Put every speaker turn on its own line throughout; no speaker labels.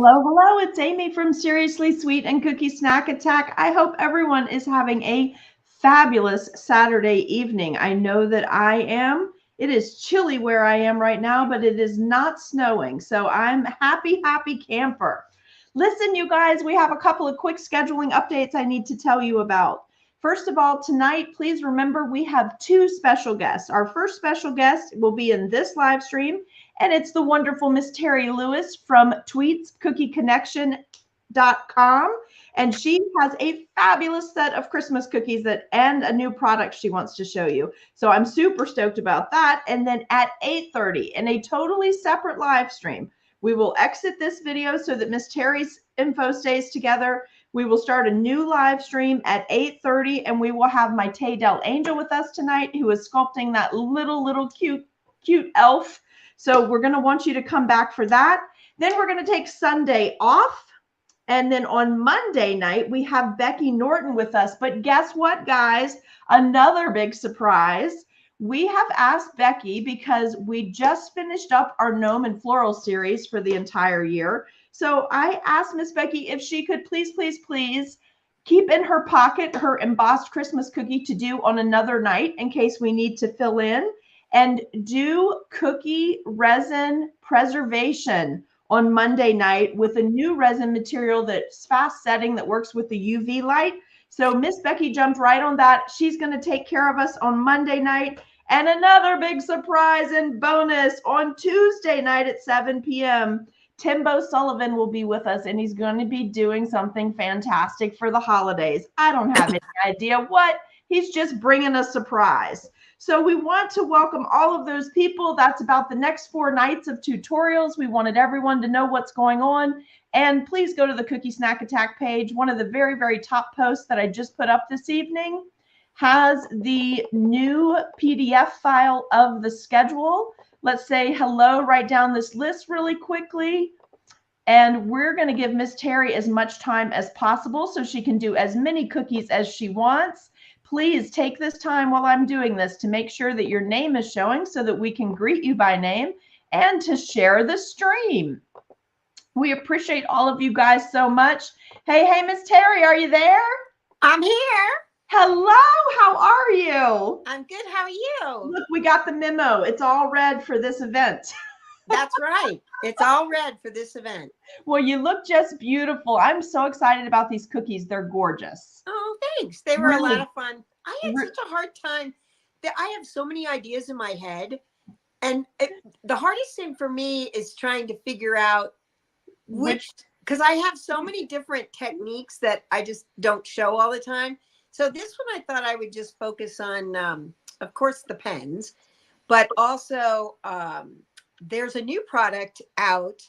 Hello, hello. It's Amy from Seriously Sweet and Cookie Snack Attack. I hope everyone is having a fabulous Saturday evening. I know that I am. It is chilly where I am right now, but it is not snowing. So I'm happy, happy camper. Listen, you guys, we have a couple of quick scheduling updates I need to tell you about. First of all, tonight, please remember we have two special guests. Our first special guest will be in this live stream, and it's the wonderful Miss Teri Lewis from tweetscookieconnection.com. And she has a fabulous set of Christmas cookies and a new product she wants to show you. So I'm super stoked about that. And then at 8:30 in a totally separate live stream, we will exit this video so that Miss Teri's info stays together. We will start a new live stream at 8:30, and we will have my Tay Del Angel with us tonight, who is sculpting that little cute elf. So we're going to want you to come back for that. Then we're going to take Sunday off. And then on Monday night, we have Becky Norton with us. But guess what, guys? Another big surprise. We have asked Becky, because we just finished up our Gnome and Floral series for the entire year. So I asked Miss Becky if she could please keep in her pocket her embossed Christmas cookie to do on another night in case we need to fill in, and do cookie resin preservation on Monday night with a new resin material that's fast setting that works with the UV light. So Miss Becky jumped right on that. She's going to take care of us on Monday night. And another big surprise and bonus on Tuesday night at 7 p.m. Timbo Sullivan will be with us, and he's going to be doing something fantastic for the holidays. I don't have any idea what. He's just bringing a surprise. So we want to welcome all of those people. That's about the next 4 nights of tutorials. We wanted everyone to know what's going on. And please go to the Cookie Snack Attack page. One of the very, very top posts that I just put up this evening has the new PDF file of the schedule. Let's say hello, write down this list really quickly. And we're going to give Miss Teri as much time as possible so she can do as many cookies as she wants. Please take this time while I'm doing this to make sure that your name is showing so that we can greet you by name and to share the stream. We appreciate all of you guys so much. Hey, Miss Teri, are you there?
I'm here.
Hello, how are you?
I'm good. How are you?
Look, we got the memo. It's all red for this event.
That's right. It's all red for this event.
Well, you look just beautiful. I'm so excited about these cookies. They're gorgeous.
Oh, thanks. They were a lot of fun. I had such a hard time. I have so many ideas in my head. And the hardest thing for me is trying to figure out which, because I have so many different techniques that I just don't show all the time. So this one, I thought I would just focus on, of course, the pens, but also there's a new product out,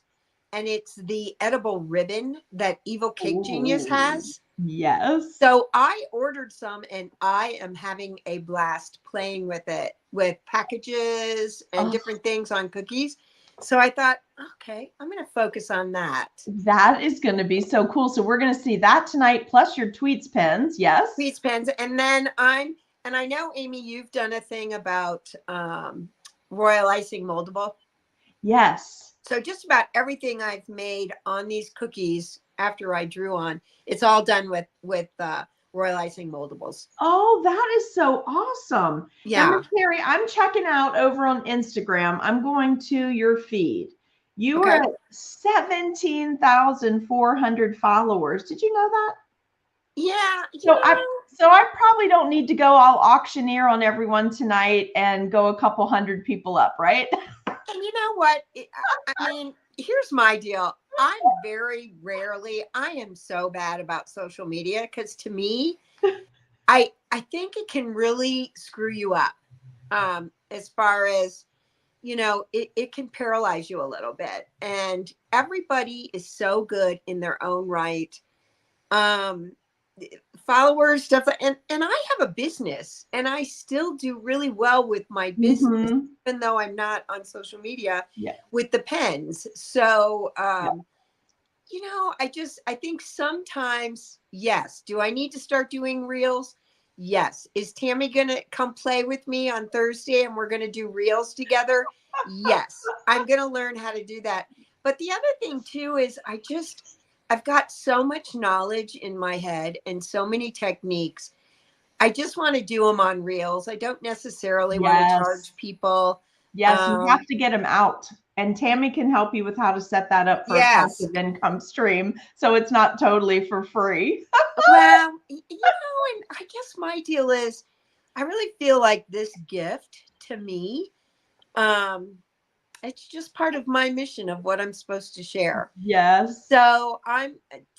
and it's the edible ribbon that Evil Cake Genius has.
Yes.
So I ordered some, and I am having a blast playing with it, with packages and different things on cookies. So I thought, okay, I'm going to focus on that.
That is going to be so cool. So we're going to see that tonight, plus your Tweets pens. Yes.
Tweets pens. And then I know, Amy, you've done a thing about royal icing moldable.
Yes.
So just about everything I've made on these cookies after I drew on, it's all done with royal icing moldables.
Oh, that is so awesome.
Yeah.
Now, Teri, I'm checking out over on Instagram. I'm going to your feed. You are at 17,400 followers. Did you know that?
Yeah.
So I probably don't need to go all auctioneer on everyone tonight and go a couple hundred people up, right?
And you know what? I mean, here's my deal. I'm very rarely, I am so bad about social media because to me, I think it can really screw you up as far as, you know, it can paralyze you a little bit. And everybody is so good in their own right. Followers, stuff, and I have a business, and I still do really well with my business, even though I'm not on social media with the pens. So, you know, I think sometimes, yes. Do I need to start doing reels? Yes. Is Tammy going to come play with me on Thursday and we're going to do reels together? Yes. I'm going to learn how to do that. But the other thing too is I've got so much knowledge in my head and so many techniques. I just want to do them on reels. I don't necessarily want to charge people.
Yes, you have to get them out. And Tammy can help you with how to set that up for a passive income stream, so it's not totally for free.
Well, and I guess my deal is I really feel like this gift to me, it's just part of my mission of what I'm supposed to share.
Yes.
So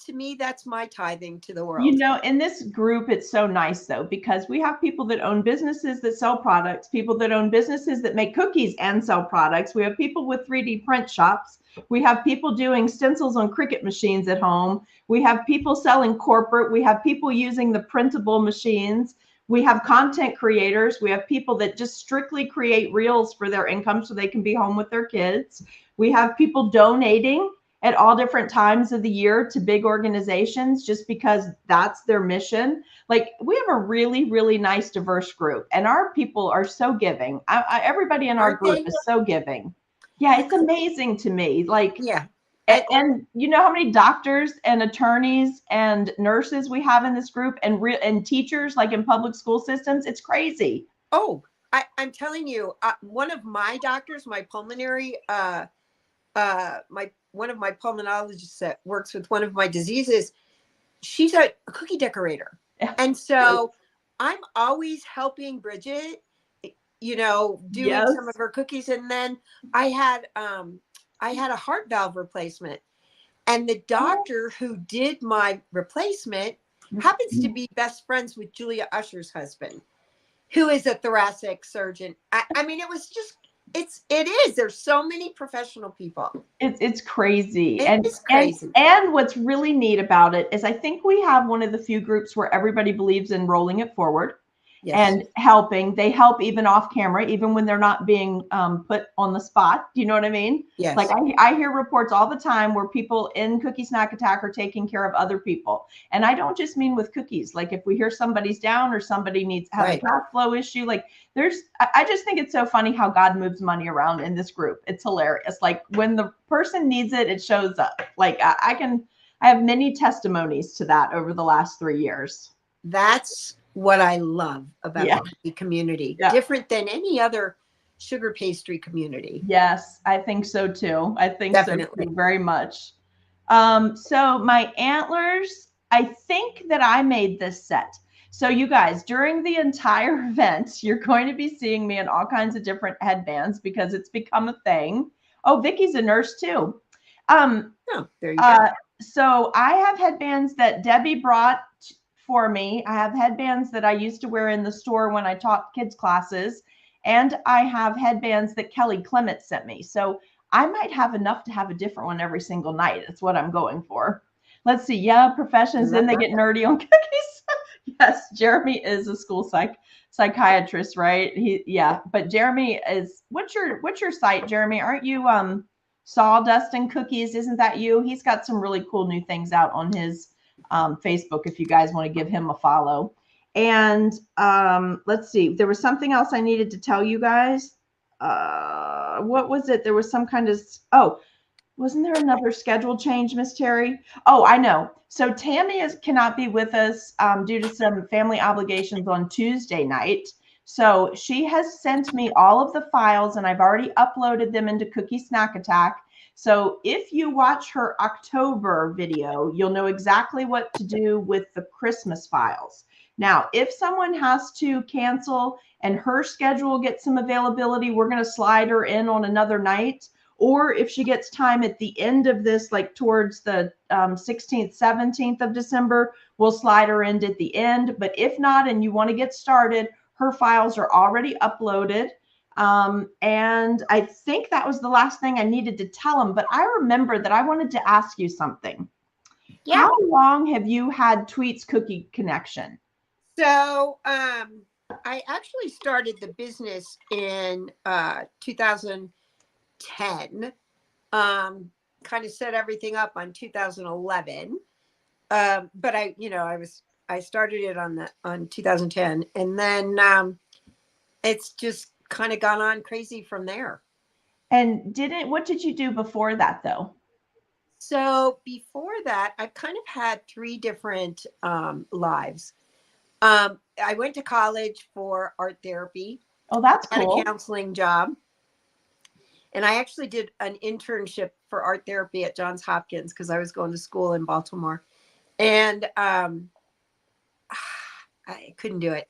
to me, that's my tithing to the world.
In this group, it's so nice though, because we have people that own businesses that sell products, people that own businesses that make cookies and sell products. We have people with 3D print shops. We have people doing stencils on Cricut machines at home. We have people selling corporate. We have people using the printable machines. We have content creators. We have people that just strictly create reels for their income so they can be home with their kids. We have people donating at all different times of the year to big organizations just because that's their mission. Like, we have a really, really nice, diverse group, and our people are so giving. Everybody in our group is so giving. Yeah, it's amazing to me. Like,
yeah.
And you know how many doctors and attorneys and nurses we have in this group, and teachers, like in public school systems? It's crazy.
Oh, I'm telling you, one of my doctors, my pulmonary, one of my pulmonologists that works with one of my diseases, she's a cookie decorator. And so I'm always helping Bridget, doing some of her cookies. And then I had a heart valve replacement, and the doctor who did my replacement happens to be best friends with Julia Usher's husband, who is a thoracic surgeon. I mean, it is. There's so many professional people.
It's crazy.
It's crazy.
And what's really neat about it is I think we have one of the few groups where everybody believes in rolling it forward. Yes. And helping. They help even off camera, even when they're not being put on the spot. Do you know what I mean?
Yes.
Like, I hear reports all the time where people in Cookie Snack Attack are taking care of other people. And I don't just mean with cookies. Like, if we hear somebody's down or somebody has a cash flow issue, like, I just think it's so funny how God moves money around in this group. It's hilarious. Like, when the person needs it, it shows up. Like, I have many testimonies to that over the last 3 years.
That's what I love about the cookie community. Different than any other sugar pastry community.
Yes, I think so too. I think Definitely. So too, very much. So my antlers, I think that I made this set. So you guys, during the entire event, you're going to be seeing me in all kinds of different headbands because it's become a thing. Oh, Vicky's a nurse too.
There you go.
So I have headbands that Debbie brought for me. I have headbands that I used to wear in the store when I taught kids classes, and I have headbands that Kelly Clement sent me. So I might have enough to have a different one every single night. That's what I'm going for. Let's see. Yeah, professions. Then they get nerdy on cookies. Yes, Jeremy is a school psychiatrist, right? But Jeremy is. What's your site, Jeremy? Aren't you Sawdust and Cookies? Isn't that you? He's got some really cool new things out on his Facebook if you guys want to give him a follow. And let's see, there was something else I needed to tell you guys. What was it? There was some kind of, wasn't there another schedule change, Miss Teri? Oh, I know. So Tammy cannot be with us due to some family obligations on Tuesday night. So she has sent me all of the files, and I've already uploaded them into Cookie Snack Attack. So if you watch her October video, you'll know exactly what to do with the Christmas files. Now, if someone has to cancel and her schedule gets some availability, we're going to slide her in on another night. Or if she gets time at the end of this, like towards the 16th, 17th of December, we'll slide her in at the end. But if not, and you want to get started, her files are already uploaded. And I think that was the last thing I needed to tell them, but I remember that I wanted to ask you something. Yeah. How long have you had Tweets Cookie Connection?
So, I actually started the business in 2010, kind of set everything up on 2011. But I started it on 2010, and then, it's just kind of gone on crazy from there.
And what did you do before that though?
So before that, I've kind of had three different lives. I went to college for art therapy.
Oh, that's
I had a
cool.
counseling job. And I actually did an internship for art therapy at Johns Hopkins because I was going to school in Baltimore. And I couldn't do it.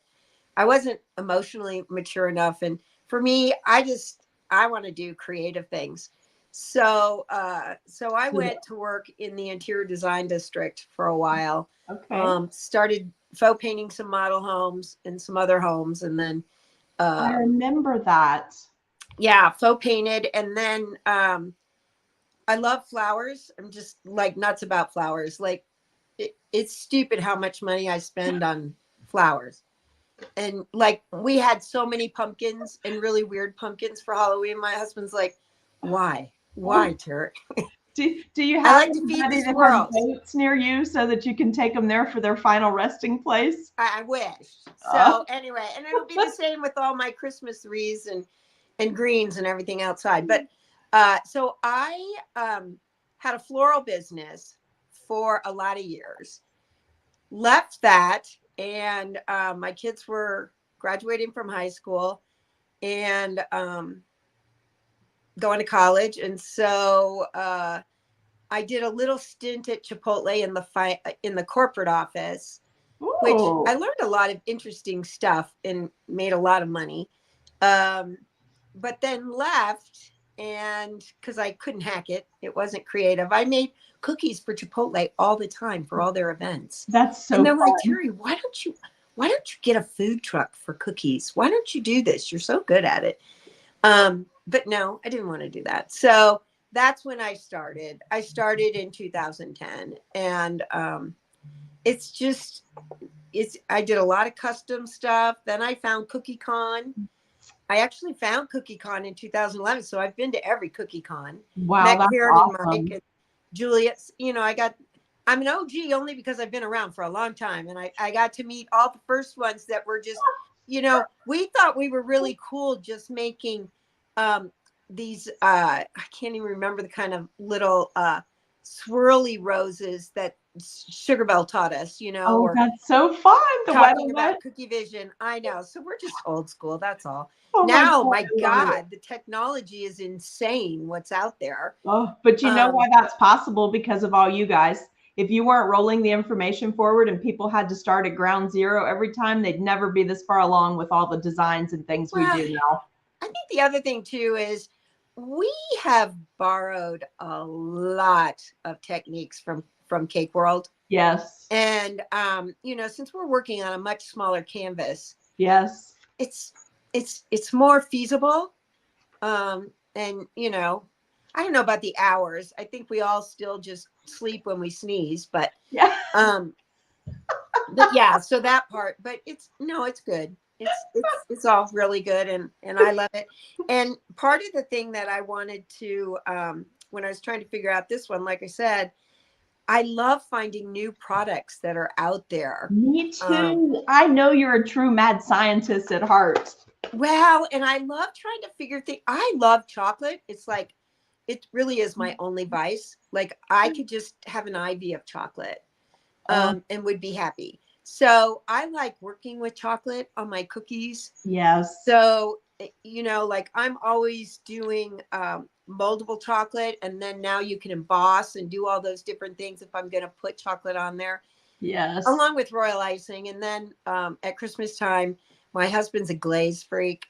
I wasn't emotionally mature enough. And for me, I want to do creative things. So I went to work in the interior design district for a while.
Okay.
Started faux painting some model homes and some other homes, and then
I remember that.
yeah, faux painted. And then I love flowers. I'm just like nuts about flowers. Like it's stupid how much money I spend on flowers. And like we had so many pumpkins and really weird pumpkins for Halloween. My husband's like, why? Why, Teri?
Do you
I
have
like to feed
anybody
the
that has
squirrels.
goats near you so that you can take them there for their final resting place?
I wish.
Oh,
So anyway, and it'll be the same with all my Christmas wreaths and greens and everything outside. But so I had a floral business for a lot of years. Left that, and my kids were graduating from high school and going to college, and so I did a little stint at Chipotle in the corporate office, which I
ooh.
learned a lot of interesting stuff and made a lot of money. But then left, and because I couldn't hack it, it wasn't creative. I made cookies for Chipotle all the time for all their events,
That's
and
so
they're like,
fun.
Teri, why don't you get a food truck for cookies? Why don't you do this? You're so good at it. But no, I didn't want to do that. So that's when I started. I started in 2010, and it's just I did a lot of custom stuff. Then I found CookieCon. I actually found CookieCon in 2011, so I've been to every CookieCon.
Wow,
Met
that's
Karen and Mike
awesome.
and Juliet. You know, I'm an OG only because I've been around for a long time, and I got to meet all the first ones that were just, we thought we were really cool just making these I can't even remember the kind of little swirly roses that Sugar Belle taught us,
Oh,
or
that's so fun. The wet
talking
on wet.
about Cookie Vision. I know. So we're just old school. That's all.
Oh my
Now,
God,
my
I love it.
God, the technology is insane what's out there.
Oh, but you know why
Um,
that's possible? Because of all you guys. If you weren't rolling the information forward and people had to start at ground zero every time, they'd never be this far along with all the designs and things we
well,
do now.
I think the other thing too is we have borrowed a lot of techniques from Cake World.
Yes.
And since we're working on a much smaller canvas,
Yes.
it's it's more feasible. And I don't know about the hours. I think we all still just sleep when we sneeze,
Yeah.
um but yeah, so that part, but it's no, it's good. It's all really good, and I love it. And part of the thing that I wanted to when I was trying to figure out this one, like I said, I love finding new products that are out there.
Me
Um,
too. I know you're a true mad scientist at heart.
well, and I love trying to figure things. I love chocolate. It's like it really is my only vice. Like I could just have an IV of chocolate
Oh,
and would be happy. So I like working with chocolate on my cookies.
yes.
So, like I'm always doing moldable chocolate, and then now you can emboss and do all those different things if I'm going to put chocolate on there,
Yes.
along with royal icing. And then at Christmas time, my husband's a glaze freak.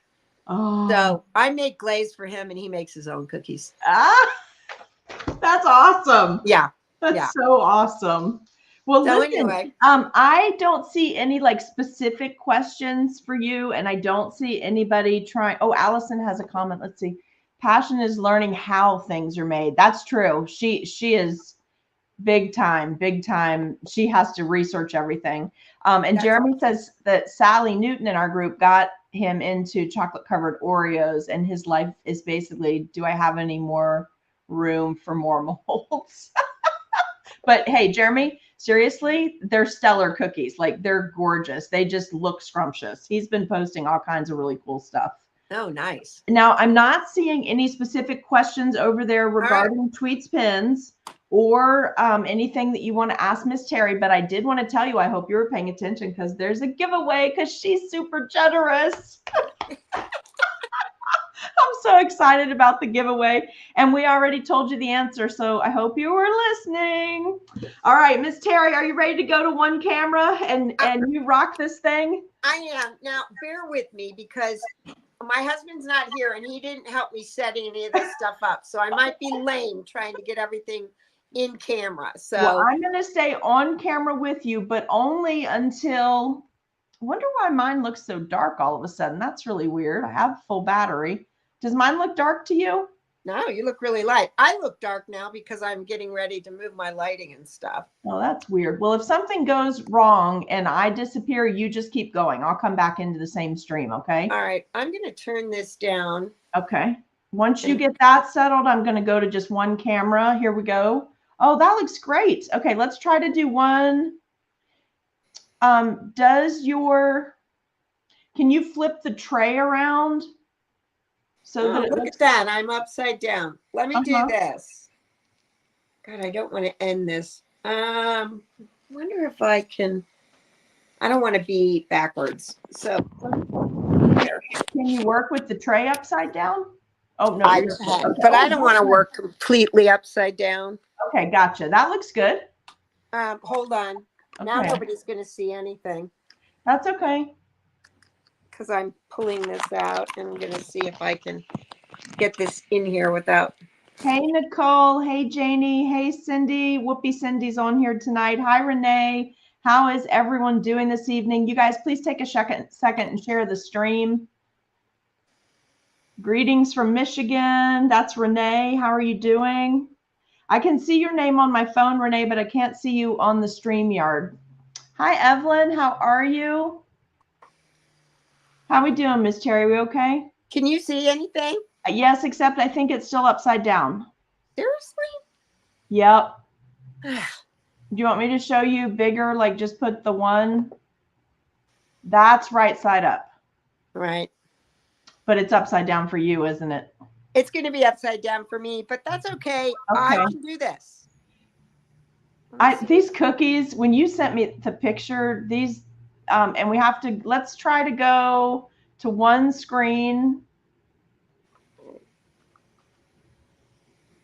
Oh,
So I make glaze for him, and he makes his own cookies.
ah, that's awesome.
Yeah. Yeah.
That's so awesome. Well,
So
listen,
anyway,
I don't see any like specific questions for you, and I don't see anybody trying. Oh, Allison has a comment. Let's see. Passion is learning how things are made. That's true. She is big time, big time. She has to research everything. And
that's
Jeremy
awesome.
says that Sally Newton in our group got him into chocolate covered Oreos, and his life is basically, do I have any more room for more molds? But hey, Jeremy, seriously, they're stellar cookies. Like they're gorgeous. They just look scrumptious. He's been posting all kinds of really cool stuff.
Oh, nice.
Now, I'm not seeing any specific questions over there regarding Tweets Pins or anything that you want to ask Miss Teri, but I did want to tell you, I hope you were paying attention because there's a giveaway because she's super generous. I'm so excited about the giveaway, and we already told you the answer, so I hope you were listening. All right, Miss Teri, are you ready to go to one camera and you rock this thing?
I am. Now, bear with me because my husband's not here, and he didn't help me set any of this stuff up, so I might be lame trying to get everything in camera. So
well, I'm going to stay on camera with you, but only until, I wonder why mine looks so dark all of a sudden. That's really weird. I have full battery. Does mine look dark to you?
No, you look really light. I look dark now because I'm getting ready to move my lighting and stuff.
Oh, that's weird. Well, if something goes wrong and I disappear, you just keep going. I'll come back into the same stream, okay?
All right. I'm going to turn this down.
Okay. Once you get that settled, I'm going to go to just one camera. Here we go. Oh, that looks great. Okay, let's try to do one. Can you flip the tray around? So that
look at that. I'm upside down. Let me do this. God, I don't want to end this. Wonder if I can. I don't want to be backwards. So
can you work with the tray upside down? Oh, no.
I can, okay. But I don't want to work completely upside down.
Okay, gotcha. That looks good.
Hold on. Okay. Now nobody's going to see anything.
That's okay.
Because I'm pulling this out and I'm going to see if I can get this in here without.
Hey, Nicole. Hey, Janie. Hey, Cindy. Whoopie Cindy's on here tonight. Hi, Renee. How is everyone doing this evening? You guys, please take a second and share the stream. Greetings from Michigan. That's Renee. How are you doing? I can see your name on my phone, Renee, but I can't see you on the StreamYard. Hi, Evelyn. How are you? How we doing, Miss Teri? We okay?
Can you see anything?
Yes, except I think it's still upside down.
Seriously?
Yep. Do you want me to show you bigger? Like just put the one. That's right side up.
Right.
But it's upside down for you, isn't it?
It's going to be upside down for me, but that's okay. I can do this.
These cookies, when you sent me the picture, these, and we have to, let's try to go to one screen.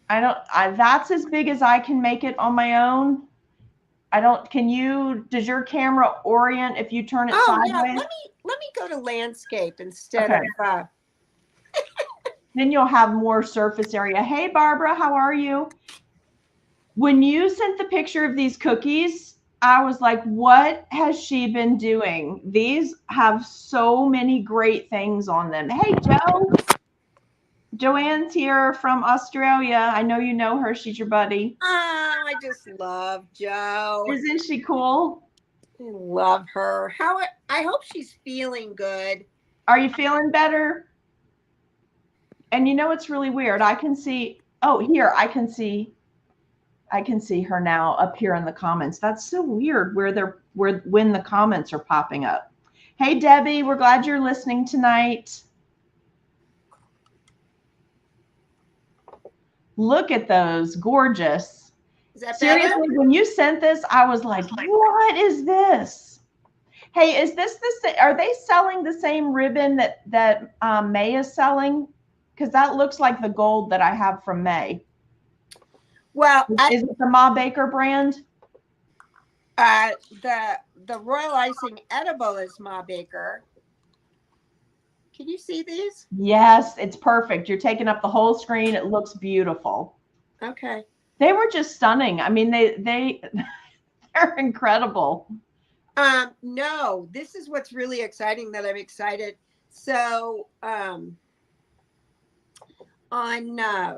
That's as big as I can make it on my own. Does your camera orient if you turn it sideways?
Yeah. Let me go to landscape instead of.
Then you'll have more surface area. Hey, Barbara, how are you? When you sent the picture of these cookies, I was like, what has she been doing? These have so many great things on them. Hey, Joe. Joanne's here from Australia. I know you know her. She's your buddy.
Oh, I just love Jo.
Isn't she cool?
I love her. I hope she's feeling good.
Are you feeling better? And you know what's really weird? I can see, I can see her now up here in the comments. That's so weird when the comments are popping up. Hey, Debbie, we're glad you're listening tonight. Look at those, gorgeous.
Is that
seriously better? When you sent this, I was like, what is this? Hey, is this are they selling the same ribbon that May is selling? Because that looks like the gold that I have from May.
Well,
is it the Ma Baker brand?
The Royal Icing Edible is Ma Baker. Can you see these?
Yes, it's perfect. You're taking up the whole screen. It looks beautiful.
Okay.
They were just stunning. I mean, they're incredible.
No, this is what's really exciting that I'm excited. So, on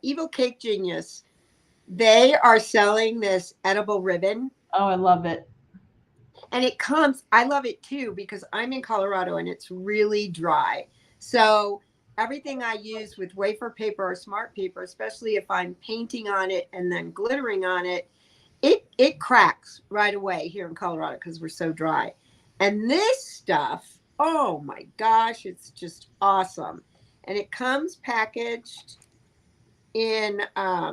Evil Cake Genius, they are selling this edible ribbon.
Oh, I love it.
And I love it too, because I'm in Colorado and it's really dry. So everything I use with wafer paper or smart paper, especially if I'm painting on it and then glittering on it, it cracks right away here in Colorado because we're so dry. And this stuff Oh my gosh, it's just awesome. And it comes packaged in, I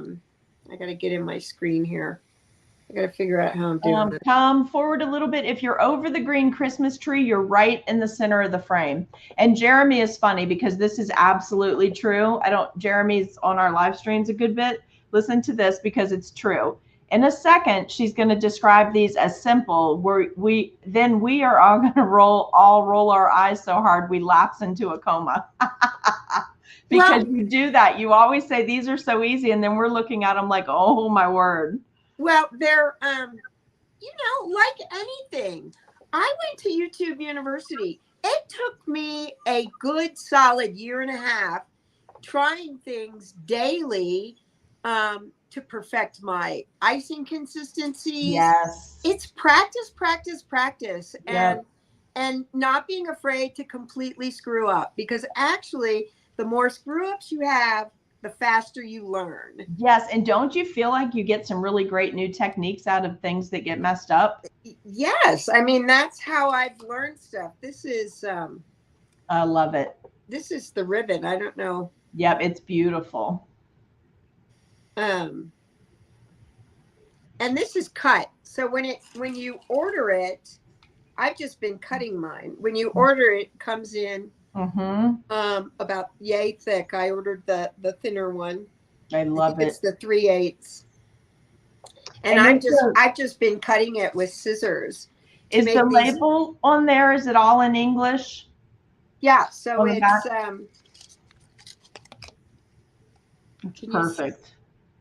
got to get in my screen here. I got to figure out how I'm doing this.
Come forward a little bit. If you're over the green Christmas tree, you're right in the center of the frame. And Jeremy is funny because this is absolutely true. Jeremy's on our live streams a good bit. Listen to this because it's true. In a second, she's going to describe these as simple. We are all going to roll our eyes so hard we lapse into a coma. Because you do that. You always say these are so easy, and then we're looking at them like, oh my word.
Well, they're, like anything. I went to YouTube University. It took me a good solid year and a half trying things daily to perfect my icing consistencies.
Yes.
It's practice, practice, practice.
Yep.
And not being afraid to completely screw up, because actually the more screw ups you have, the faster you learn.
Yes. And don't you feel like you get some really great new techniques out of things that get messed up?
Yes. I mean, that's how I've learned stuff. This is,
I love it.
This is the ribbon. I don't know.
Yep. It's beautiful.
And this is cut. So when you order it, I've just been cutting mine. When you order it, it comes in about yay thick. I ordered the thinner one.
I love it.
It's the 3/8. And I've just been cutting it with scissors.
Is the label on there? Is it all in English?
Yeah. So it's
perfect.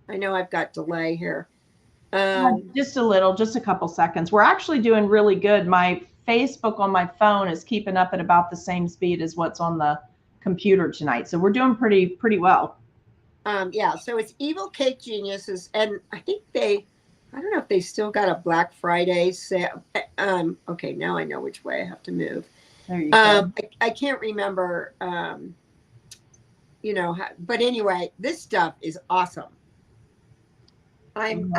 I know I've got delay here.
Just a couple seconds. We're actually doing really good. My Facebook on my phone is keeping up at about the same speed as what's on the computer tonight. So we're doing pretty well.
Yeah, so it's Evil Cake Geniuses, and I think I don't know if they still got a Black Friday sale. Okay, now I know which way I have to move.
There you go.
I can't remember, but anyway, this stuff is awesome. I'm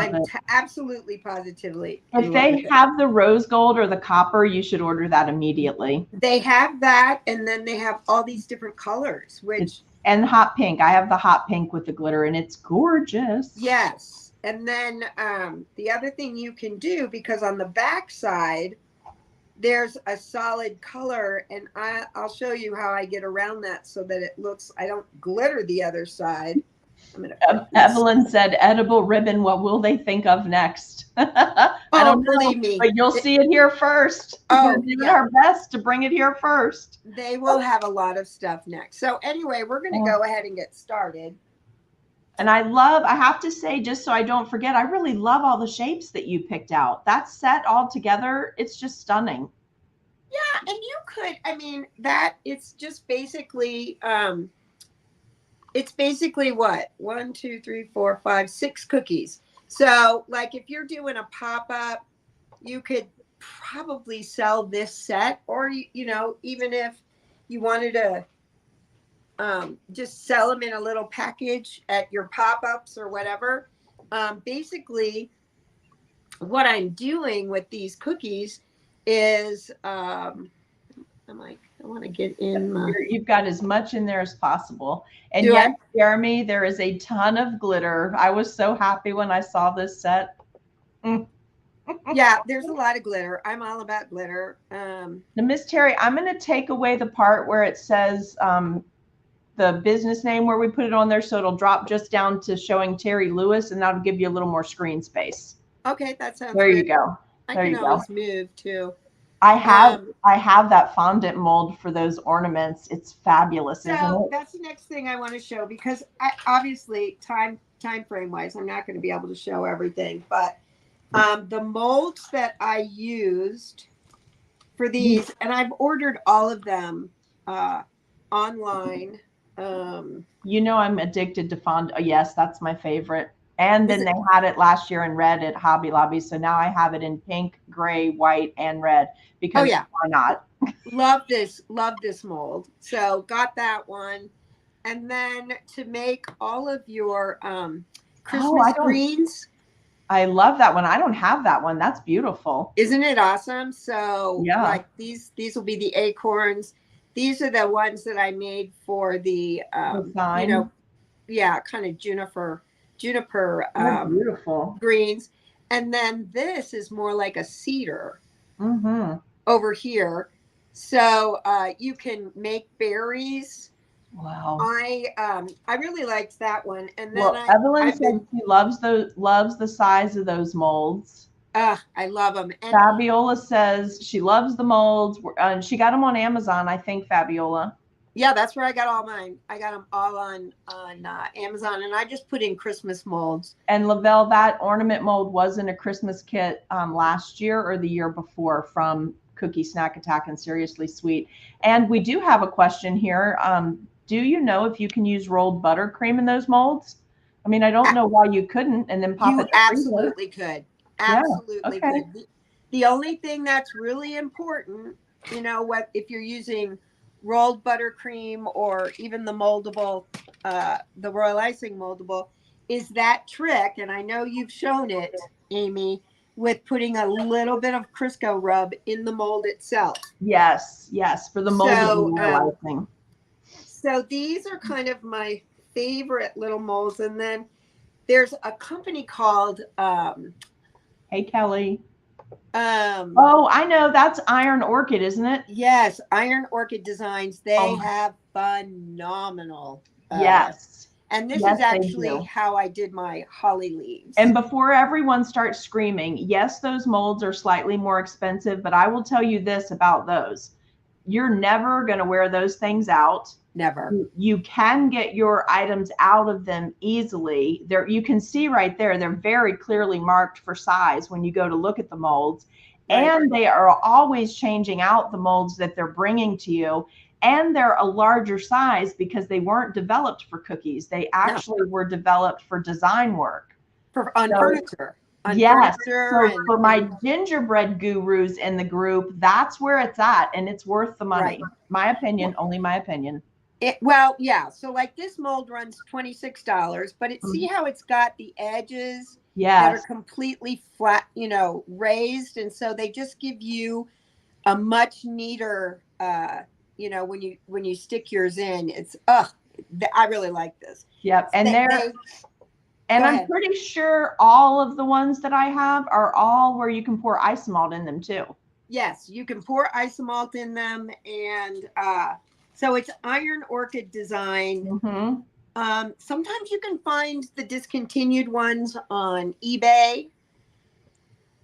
absolutely positively.
If they have the rose gold or the copper, you should order that immediately.
They have that, and then they have all these different colors,
and hot pink. I have the hot pink with the glitter, and it's gorgeous.
Yes. And then the other thing you can do, because on the back side, there's a solid color, and I'll show you how I get around that so that it looks, I don't glitter the other side.
Evelyn said, edible ribbon, what will they think of next? I don't know,
believe me.
But you'll see it here first. We're doing our best to bring it here first.
They will have a lot of stuff next. So anyway, we're going to go ahead and get started.
And I have to say, just so I don't forget, I really love all the shapes that you picked out. That set all together, it's just stunning.
Yeah, and you could, it's just basically... it's basically what? 1, 2, 3, 4, 5, 6 cookies. So like if you're doing a pop-up, you could probably sell this set, or, even if you wanted to just sell them in a little package at your pop-ups or whatever. Basically what I'm doing with these cookies is, I want to get in.
You've got as much in there as possible. And yes, Jeremy, there is a ton of glitter. I was so happy when I saw this set.
Yeah, there's a lot of glitter. I'm all about glitter.
Now, Miss Teri, I'm going to take away the part where it says the business name where we put it on there, so it'll drop just down to showing Teri Lewis, and that'll give you a little more screen space.
Okay, that sounds
there
good.
You go.
I can always move too.
I have that fondant mold for those ornaments. It's fabulous, isn't it?
That's the next thing I want to show, because obviously time frame wise, I'm not going to be able to show everything, but the molds that I used for these, and I've ordered all of them online.
I'm addicted to fondant. Yes, that's my favorite. And then they had it last year in red at Hobby Lobby. So now I have it in pink, gray, white, and red, because why not?
Love this mold. So got that one. And then to make all of your Christmas greens.
I love that one. I don't have that one. That's beautiful.
Isn't it awesome? So
Yeah.
like these will be the acorns. These are the ones that I made for the you know, yeah, kind of juniper
beautiful
greens. And then this is more like a cedar
mm-hmm.
over here. So you can make berries.
Wow.
I really liked that one. And then
well, Evelyn said she loves the size of those molds.
I love them. And
Fabiola says she loves the molds, and she got them on Amazon, I think, Fabiola.
Yeah, that's where I got all mine. I got them all on Amazon, and I just put in Christmas molds.
And Lavelle, that ornament mold was in a Christmas kit last year or the year before from Cookie Snack Attack and Seriously Sweet. And we do have a question here. Do you know if you can use rolled buttercream in those molds? I mean, I don't know why you couldn't, and then pop it. You
absolutely could. Absolutely
yeah. Okay.
could. The only thing that's really important, you know, what if you're using rolled buttercream or even the moldable, the royal icing moldable, is that trick. And I know you've shown it, Amy, with putting a little bit of Crisco rub in the mold itself.
Yes, yes, for the molded royal icing.
So these are kind of my favorite little molds. And then there's a company called
Hey Kelly. Oh, I know, that's Iron Orchid, isn't it?
Yes, Iron Orchid Designs. They have phenomenal.
Yes.
And this is actually how I did my holly leaves.
And before everyone starts screaming, yes, those molds are slightly more expensive, but I will tell you this about those. You're never going to wear those things out.
Never.
You can get your items out of them easily. There, you can see right there, they're very clearly marked for size when you go to look at the molds. Right. And they are always changing out the molds that they're bringing to you. And they're a larger size because they weren't developed for cookies. They actually were developed for design work.
On furniture.
Yes. So for my gingerbread gurus in the group, that's where it's at. And it's worth the money. Right. My opinion, only my opinion.
Well, yeah. So like this mold runs $26, but see how it's got the edges that are completely flat, you know, raised. And so they just give you a much neater, you know, when you stick yours in, it's, I really like this.
Yep. And I'm pretty sure all of the ones that I have are all where you can pour isomalt in them too.
Yes, you can pour isomalt in them. And so it's Iron Orchid Design. Mm-hmm. Sometimes you can find the discontinued ones on eBay.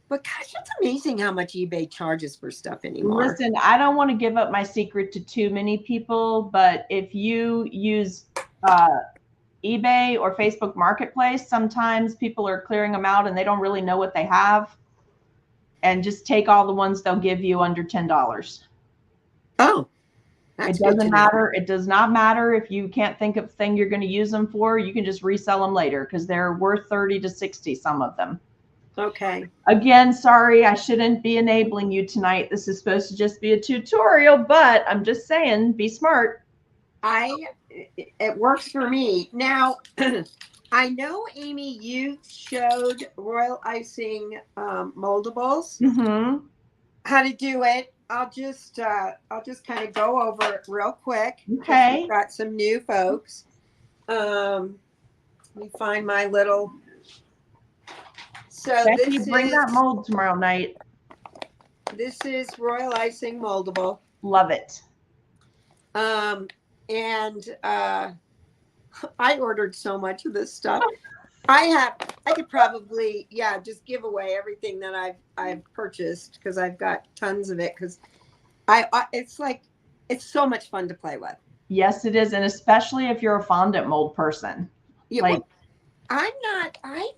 But gosh, it's amazing how much eBay charges for stuff anymore.
Listen, I don't want to give up my secret to too many people, but if you use eBay or Facebook Marketplace, sometimes people are clearing them out and they don't really know what they have. And just take all the ones they'll give you under $10.
Oh,
it doesn't matter. It does not matter if you can't think of the thing you're going to use them for. You can just resell them later because they're worth 30 to 60, some of them.
Okay.
Again, sorry, I shouldn't be enabling you tonight. This is supposed to just be a tutorial, but I'm just saying, be smart.
It works for me. Now, I know, Amy, you showed royal icing moldables. Mm-hmm. How to do it. I'll just kind of go over it real quick.
Okay.
We've got some new folks. Let me find my little. So
Becky, bring that mold tomorrow night.
This is royal icing moldable.
Love it.
And I ordered so much of this stuff. I could probably, just give away everything that I've purchased because I've got tons of it because it's so much fun to play with.
Yes, it is. And especially if you're a fondant mold person.
Yeah, like, I'm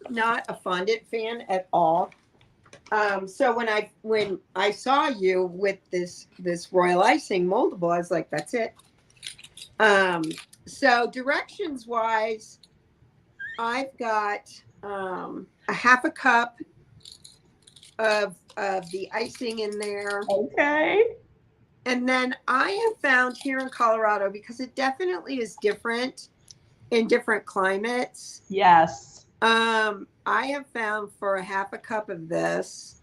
not a fondant fan at all. So when I saw you with this royal icing moldable, I was like, that's it. So directions wise, I've got a half a cup of the icing in there.
Okay.
And then I have found here in Colorado, because it definitely is different in different climates.
Yes.
I have found for a half a cup of this,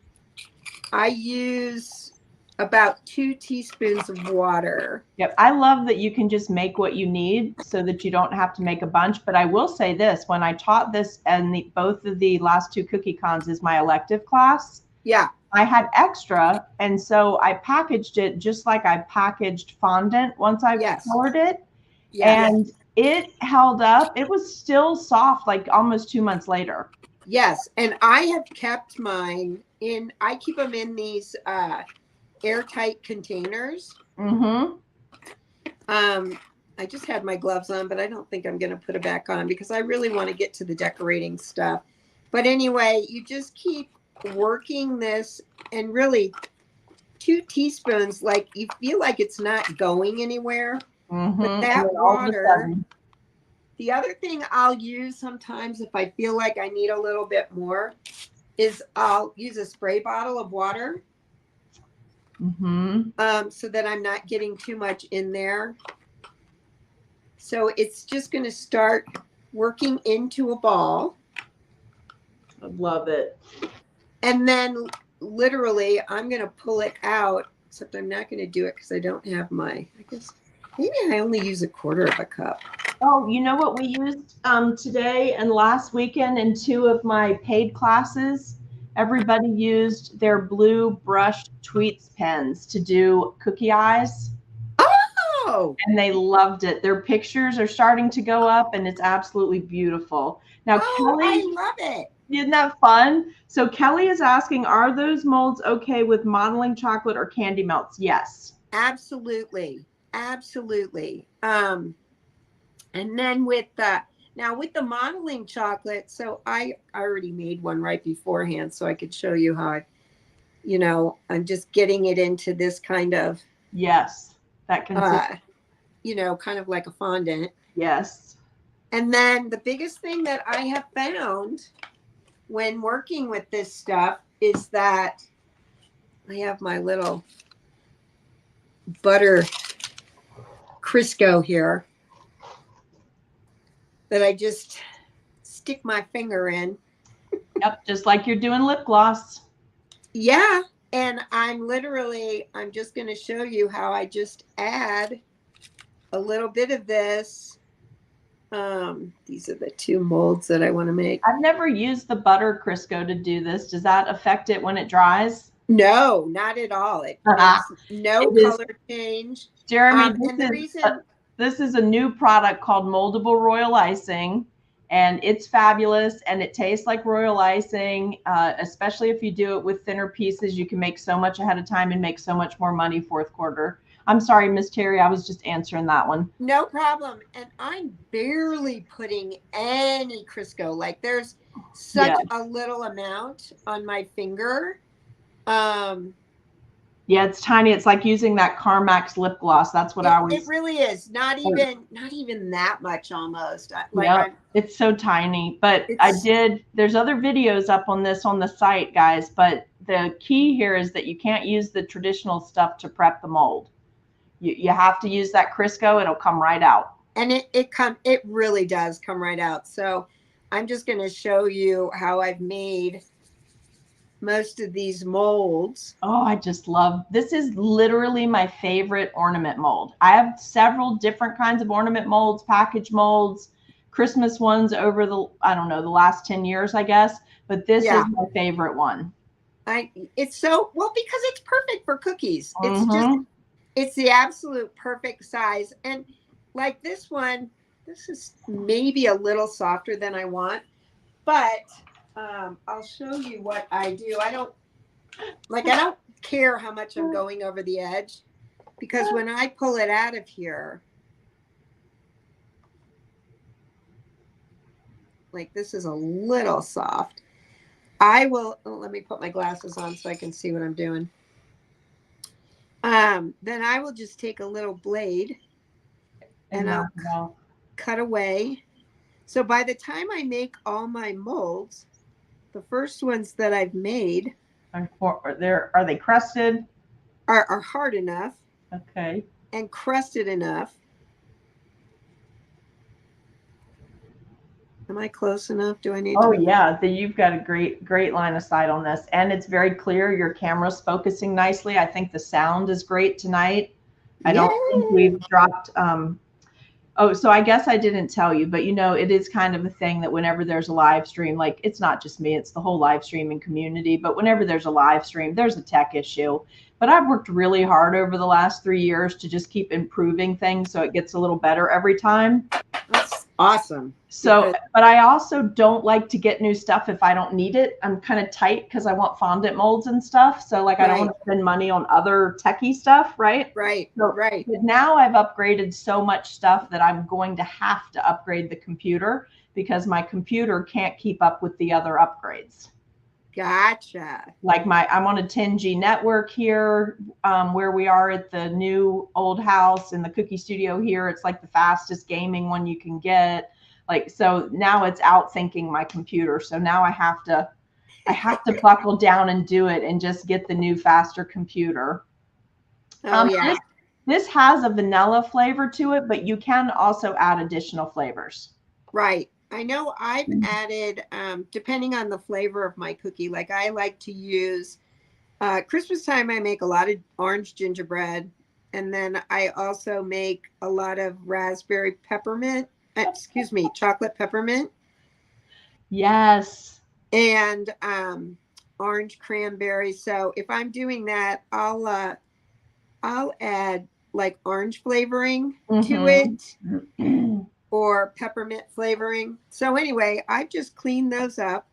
I use about 2 teaspoons of water.
Yep. I love that you can just make what you need so that you don't have to make a bunch. But I will say this, when I taught this and both of the last 2 cookie cons is my elective class.
Yeah.
I had extra. And so I packaged it just like I packaged fondant once I colored it.
Yes.
And it held up. It was still soft, like almost 2 months later.
Yes. And I have kept mine I keep them in these airtight containers.
Mm-hmm.
I just had my gloves on, but I don't think I'm going to put it back on because I really want to get to the decorating stuff. But anyway, you just keep working this, and really 2 teaspoons, like you feel like it's not going anywhere.
Mm-hmm.
But that water, the other thing I'll use sometimes if I feel like I need a little bit more is I'll use a spray bottle of water.
Mm-hmm.
So that I'm not getting too much in there. So it's just going to start working into a ball.
I love it.
And then literally I'm going to pull it out, except I'm not going to do it because I don't have I guess maybe I only use 1/4 cup.
Oh, you know what we used today and last weekend in 2 of my paid classes? Everybody used their blue brush Tweets pens to do cookie eyes.
Oh!
And they loved it. Their pictures are starting to go up, and it's absolutely beautiful. Now, Kelly,
I love it.
Isn't that fun? So Kelly is asking, are those molds okay with modeling chocolate or candy melts? Yes.
Absolutely. Absolutely. And then with the modeling chocolate, so I already made one right beforehand so I could show you how I'm just getting it into this kind of,
yes, that consistency.
Kind of like a fondant.
Yes.
And then the biggest thing that I have found when working with this stuff is that I have my little butter Crisco here that I just stick my finger in.
Yep, just like you're doing lip gloss.
Yeah, and I'm just going to show you how I just add a little bit of this. These are the 2 molds that I want to make.
I've never used the butter Crisco to do this. Does that affect it when it dries?
No, not at all. It makes no color change.
Jeremy,
this
is a new product called Moldable Royal Icing, and it's fabulous, and it tastes like royal icing, especially if you do it with thinner pieces. You can make so much ahead of time and make so much more money 4th quarter. I'm sorry, Miss Teri, I was just answering that one.
No problem. And I'm barely putting any Crisco. Like there's such a little amount on my finger.
Yeah, it's tiny. It's like using that Carmax lip gloss. That's what I always.
It really is. Not even that much almost.
It's so tiny. But there's other videos up on this on the site, guys. But the key here is that you can't use the traditional stuff to prep the mold. You have to use that Crisco. It'll come right out.
And it really does come right out. So I'm just going to show you how I've made most of these molds.
Oh, I just love, this is literally my favorite ornament mold. I have several different kinds of ornament molds, package molds, Christmas ones over the last 10 years, I guess. But this is my favorite one.
It's so, well, because it's perfect for cookies. It's the absolute perfect size. And like this one, this is maybe a little softer than I want, but I'll show you what I do. I don't care how much I'm going over the edge, because when I pull it out of here, like this is a little soft. Let me put my glasses on so I can see what I'm doing. Then I will just take a little blade and I'll cut away. So by the time I make all my molds, the first ones that I've made
are they crusted?
Are hard enough.
Okay.
And crusted enough Am I close enough? Do I need
Oh
to?
yeah, you've got a great line of sight on this, and it's very clear. Your camera's focusing nicely. I think the sound is great tonight. I don't think
Yay!
we've dropped. Oh, so I guess I didn't tell you, but it is kind of a thing that whenever there's a live stream, like it's not just me, it's the whole live streaming community. But whenever there's a live stream, there's a tech issue. But I've worked really hard over the last 3 years to just keep improving things so it gets a little better every time.
That's awesome.
So, but I also don't like to get new stuff if I don't need it. I'm kind of tight because I want fondant molds and stuff. So like, I don't want to spend money on other techie stuff, right?
Right,
So,
right.
But now I've upgraded so much stuff that I'm going to have to upgrade the computer because my computer can't keep up with the other upgrades.
Gotcha.
Like I'm on a 10G network here, where we are at the new old house in the cookie studio here. It's like the fastest gaming one you can get. Like, so now it's outthinking my computer. So now I have to buckle down and do it and just get the new faster computer.
Oh yeah.
This has a vanilla flavor to it, but you can also add additional flavors.
Right. I know I've added, depending on the flavor of my cookie, like I like to use, Christmas time, I make a lot of orange gingerbread. And then I also make a lot of raspberry peppermint, chocolate peppermint.
Yes.
And orange cranberry. So if I'm doing that, I'll add like orange flavoring to it. Or peppermint flavoring. So anyway, I've just cleaned those up.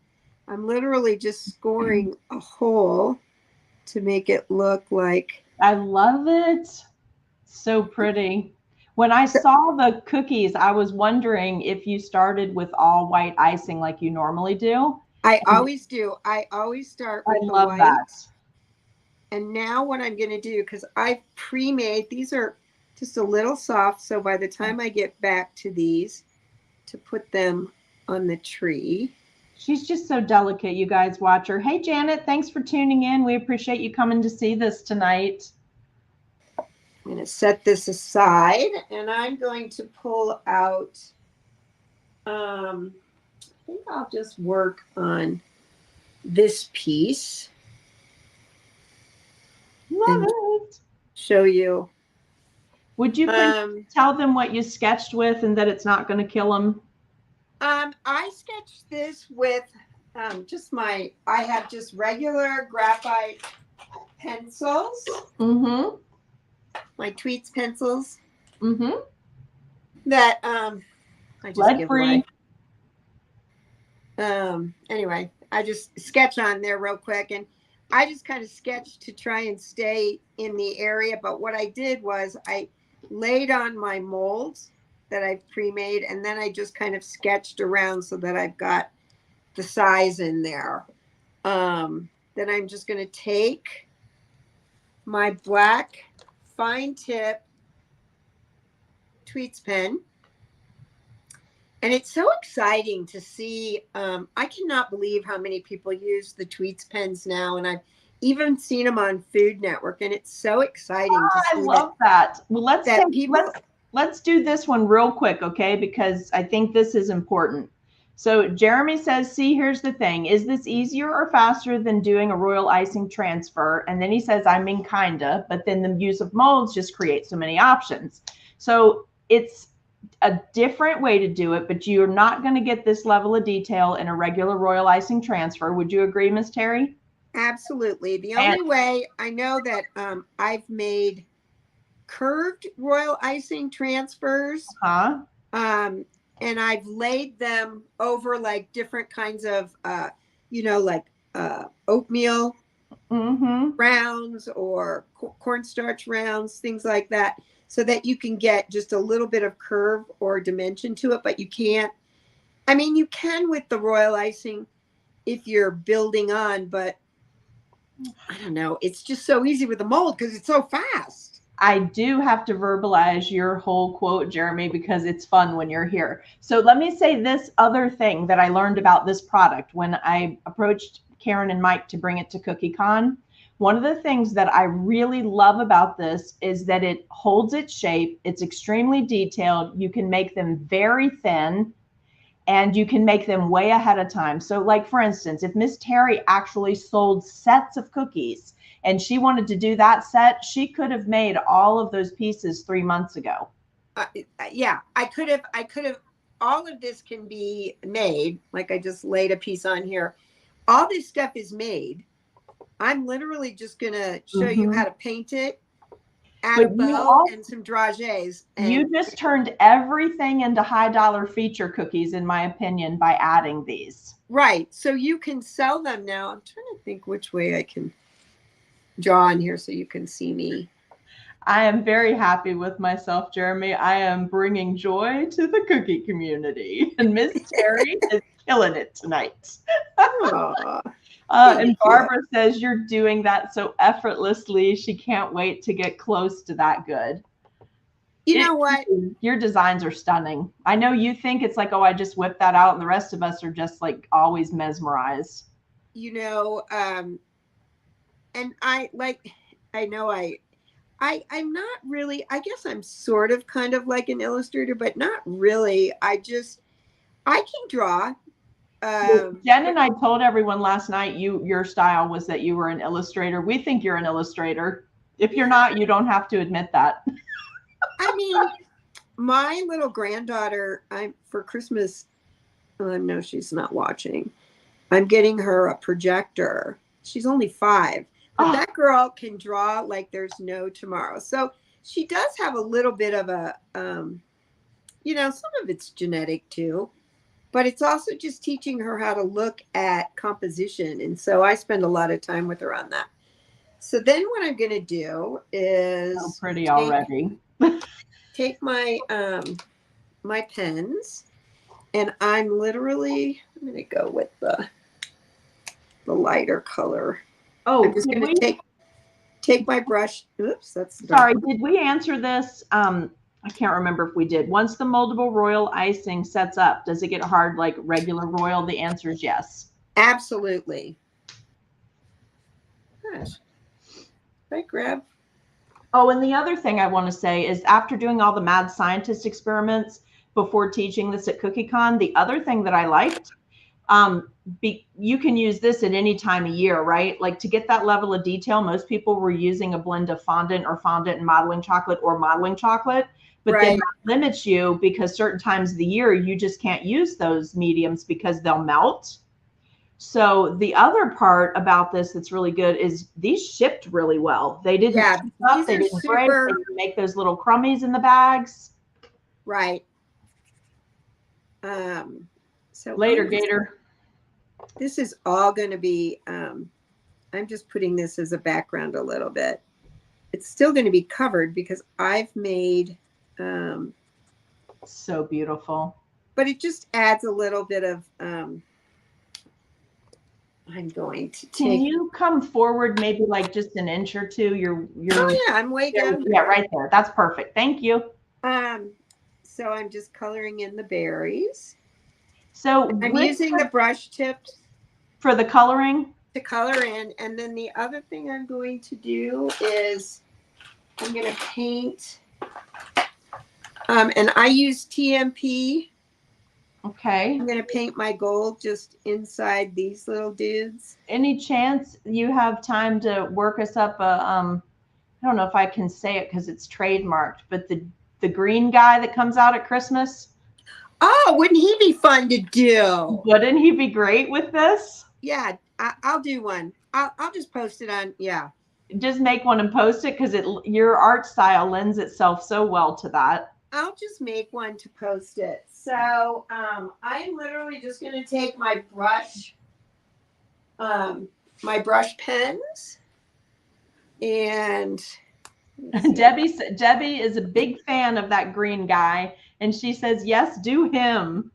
I'm literally just scoring a hole to make it look like.
I love it. So pretty. When I saw the cookies, I was wondering if you started with all white icing like you normally do.
I always do. I always start with the white. That. And now what I'm going to do, because I've pre-made, these are just a little soft. So by the time I get back to these, to put them on the tree.
She's just so delicate, you guys. Watch her. Hey, Janet, thanks for tuning in. We appreciate you coming to see this tonight.
I'm going to set this aside, and I'm going to pull out, I think I'll just work on this piece.
Love it.
Show you.
Would you please tell them what you sketched with and that it's not going to kill them?
I sketched this with I have just regular graphite pencils. Mm-hmm. My Tweets pencils. Mm-hmm. That I just
lead free.
Anyway, I just sketch on there real quick, and I just kind of sketched to try and stay in the area. But what I did was I laid on my molds that I've pre-made, and then I just kind of sketched around so that I've got the size in there. Then I'm just going to take my black fine tip Tweets pen. And it's so exciting to see. I cannot believe how many people use the Tweets pens now. And I've even seen them on Food Network. And it's so exciting to see.
I love that. Well, let's do this one real quick, okay? Because I think this is important. So Jeremy says, see, here's the thing. Is this easier or faster than doing a royal icing transfer? And then he says, I mean, kinda. But then the use of molds just creates so many options. So it's a different way to do it, but you're not going to get this level of detail in a regular royal icing transfer. Would you agree, Miss Teri?
Absolutely. The only way I know that I've made curved royal icing transfers, and I've laid them over like different kinds of, oatmeal rounds or cornstarch rounds, things like that, so that you can get just a little bit of curve or dimension to it. But you can't, you can with the royal icing if you're building on, but I don't know. It's just so easy with the mold because it's so fast.
I do have to verbalize your whole quote, Jeremy, because it's fun when you're here. So let me say this other thing that I learned about this product when I approached Karen and Mike to bring it to CookieCon. One of the things that I really love about this is that it holds its shape. It's extremely detailed. You can make them very thin. and you can make them way ahead of time. So like, for instance, if Miss Teri actually sold sets of cookies and she wanted to do that set, she could have made all of those pieces 3 months ago.
Yeah, I could have, all of this can be made. Like I just laid a piece on here. All this stuff is made. I'm literally just going to show you how to paint it, add a bow and some dragées.
You just turned everything into high dollar feature cookies, in my opinion, by adding these.
Right. So you can sell them now. I'm trying to think which way I can draw on here so you can see me.
I am very happy with myself, Jeremy. I am bringing joy to the cookie community. And Miss Teri is killing it tonight. And Barbara says you're doing that so effortlessly. She can't wait to get close to that good.
You know what?
Your designs are stunning. I know you think it's like, oh, I just whipped that out, and the rest of us are just like always mesmerized.
You know, and I'm not really, I guess I'm sort of kind of like an illustrator, but not really. I can draw.
Jen and I told everyone last night your style was that you were an illustrator. We think you're an illustrator. If you're not, you don't have to admit that.
I mean, my little granddaughter, for Christmas, no, she's not watching. I'm getting her a projector. She's only 5. But that girl can draw like there's no tomorrow. So she does have a little bit of a, you know, some of it's genetic too, but it's also just teaching her how to look at composition. And so I spend a lot of time with her on that. So then what I'm going to do is
already.
Take my, my pens, and I'm going to go with the lighter color.
Oh,
I'm just going to take my brush. Oops, that's
sorry. Did we answer this? I can't remember if we did. Once the moldable royal icing sets up, does it get hard like regular royal? The answer is yes.
Absolutely. Gosh, I grab.
Oh, and the other thing I want to say is after doing all the mad scientist experiments before teaching this at CookieCon, the other thing that I liked, you can use this at any time of year, right? Like to get that level of detail, most people were using a blend of fondant and modeling chocolate or modeling chocolate, but then that limits you because certain times of the year, you just can't use those mediums because they'll melt. So the other part about this that's really good is these shipped really well. They didn't, they didn't break, they didn't make those little crummies in the bags.
Right. So
later, Gator.
This is all going to be, I'm just putting this as a background a little bit. It's still going to be covered because I've made.
So beautiful.
But it just adds a little bit of, I'm going to take.
Can you come forward maybe like just an inch or two? You're
oh yeah, I'm way down.
Yeah, right there. That's perfect. Thank you.
So I'm just coloring in the berries.
So
I'm using the brush tips
for the coloring
to color in, and then the other thing I'm going to do is I'm going to paint. And I use TMP.
Okay.
I'm going to paint my gold just inside these little dudes.
Any chance you have time to work us up a, I don't know if I can say it because it's trademarked, but the green guy that comes out at Christmas?
Oh, wouldn't he be fun to do?
Wouldn't he be great with this?
Yeah, I'll do one. I'll just post it on, yeah.
Just make one and post it because your art style lends itself so well to that.
I'll just make one to post it. So I'm literally just going to take my brush pens, and
Debbie is a big fan of that green guy, and she says, yes, do him.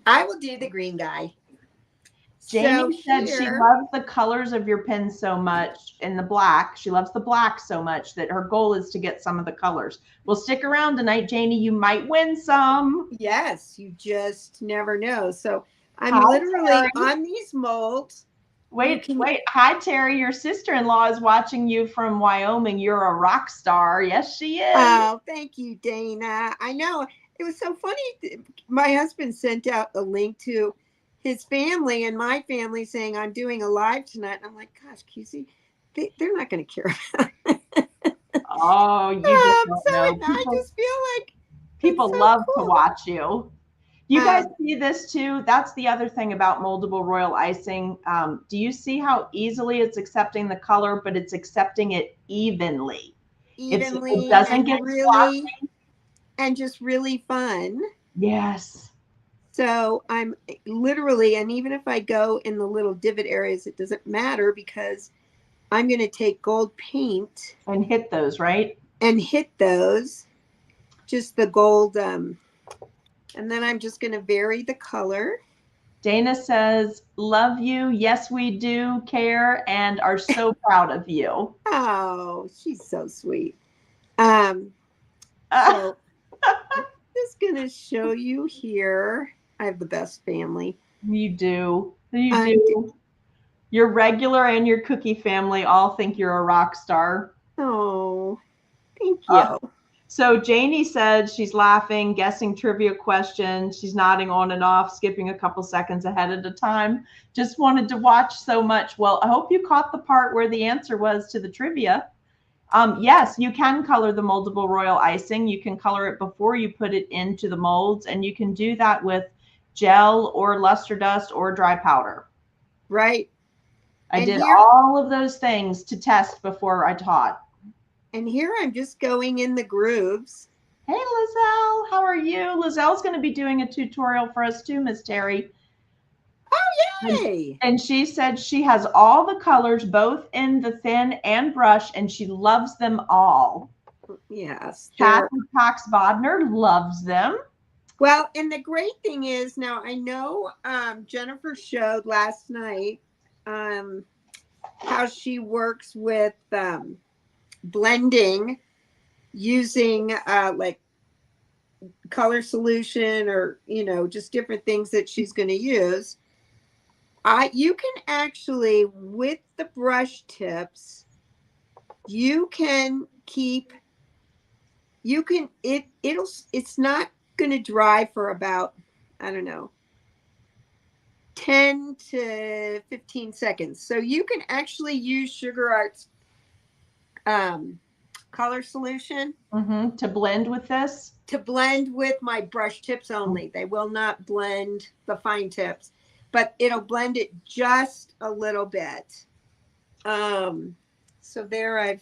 I will do the green guy.
Jamie said she loves the colors of your pens so much, and the black. She loves the black so much that her goal is to get some of the colors. Well, stick around tonight, Janie. You might win some.
Yes, you just never know. So I'm literally on these molds.
Wait. Hi, Teri. Your sister-in-law is watching you from Wyoming. You're a rock star. Yes, she is.
Oh, thank you, Dana. I know. it was so funny. My husband sent out a link to his family and my family saying, I'm doing a live tonight. And I'm like, gosh, QC, they're not going to care about it.
Oh, you just don't know.
I just feel like
people
so
love
cool
to watch you. You guys see this too? That's the other thing about moldable royal icing. Do you see how easily it's accepting the color, but it's accepting it evenly? It doesn't get
really,
splotchy.
and just really fun.
Yes.
So I'm literally, and even if I go in the little divot areas, it doesn't matter because I'm going to take gold paint
and hit those, right?
And hit those, just the gold. And then I'm just going to vary the color.
Dana says, love you. Yes, we do care and are so proud of you.
Oh, she's so sweet. So I'm just going to show you here. I have the best family.
You do. You do. Your regular and your cookie family all think you're a rock star.
Oh, thank you.
So Janie said she's laughing, guessing trivia questions. She's nodding on and off, skipping a couple seconds ahead at a time. Just wanted to watch so much. Well, I hope you caught the part where the answer was to the trivia. Yes, you can color the moldable royal icing. You can color it before you put it into the molds, and you can do that with gel or luster dust or dry powder.
Right.
I did all of those things to test before I taught.
And here I'm just going in the grooves.
Hey, Lizelle, how are you? Lizelle's going to be doing a tutorial for us too, Miss Teri.
Oh, yay!
And she said she has all the colors, both in the thin and brush, and she loves them all.
Yes.
Kathy Cox Bodner loves them.
Well, and the great thing is now I know Jennifer showed last night how she works with blending using like color solution or, you know, just different things that she's going to use. You can actually, with the brush tips, it's not going to dry for about, I don't know, 10 to 15 seconds. So you can actually use Sugar Art's color solution
to blend with this.
To blend with my brush tips only. They will not blend the fine tips, but it'll blend it just a little bit. So there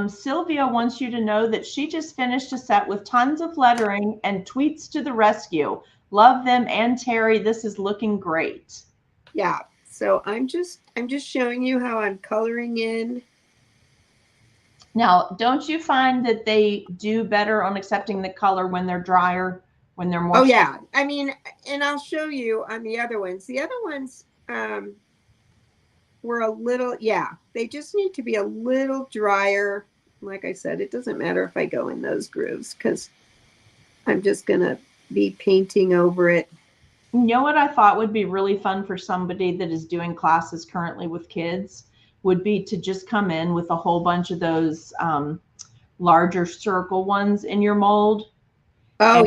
Sylvia wants you to know that she just finished a set with tons of lettering and tweets to the rescue. Love them, and Teri, this is looking great.
Yeah. So I'm just showing you how I'm coloring in.
Now, don't you find that they do better on accepting the color when they're drier, when they're more?
Oh yeah. I mean, and I'll show you on the other ones. The other ones were a little, they just need to be a little drier. Like I said, it doesn't matter if I go in those grooves because I'm just going to be painting over it.
You know what I thought would be really fun for somebody that is doing classes currently with kids would be to just come in with a whole bunch of those larger circle ones in your mold.
Oh,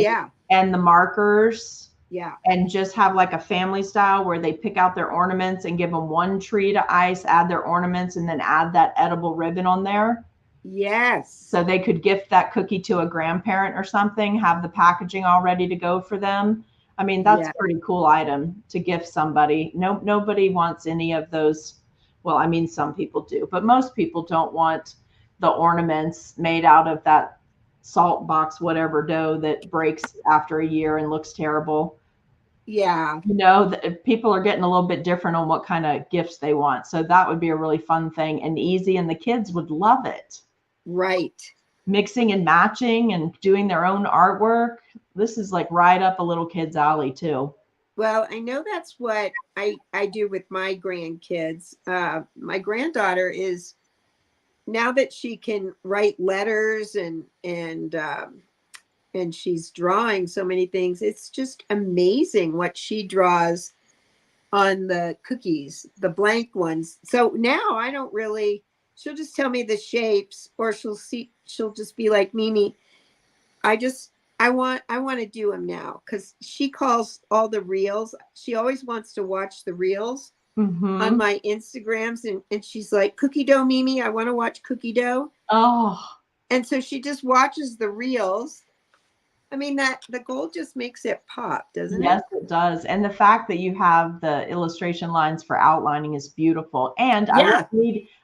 and the markers.
Yeah.
And just have like a family style where they pick out their ornaments and give them one tree to ice, add their ornaments, and then add that edible ribbon on there.
Yes.
So they could gift that cookie to a grandparent or something, have the packaging all ready to go for them. I mean, that's a pretty cool item to gift somebody. Nobody wants any of those. Well, I mean, some people do, but most people don't want the ornaments made out of that salt box, whatever dough that breaks after a year and looks terrible.
Yeah.
You know, people are getting a little bit different on what kind of gifts they want. So that would be a really fun thing and easy. And the kids would love it.
Right.
Mixing and matching and doing their own artwork. This is like right up a little kid's alley too.
Well, I know that's what I do with my grandkids. My granddaughter is, now that she can write letters and she's drawing so many things, it's just amazing what she draws on the cookies, the blank ones. So now I don't really, she'll just tell me the shapes, or she'll just be like, Mimi, I I want to do them now because she calls all the reels. She always wants to watch the reels on my Instagrams, and she's like, cookie dough Mimi, I want to watch cookie dough.
Oh.
And so she just watches the reels. I mean, that the gold just makes it pop, doesn't it?
Yes, it does. And the fact that you have the illustration lines for outlining is beautiful. And
Yeah.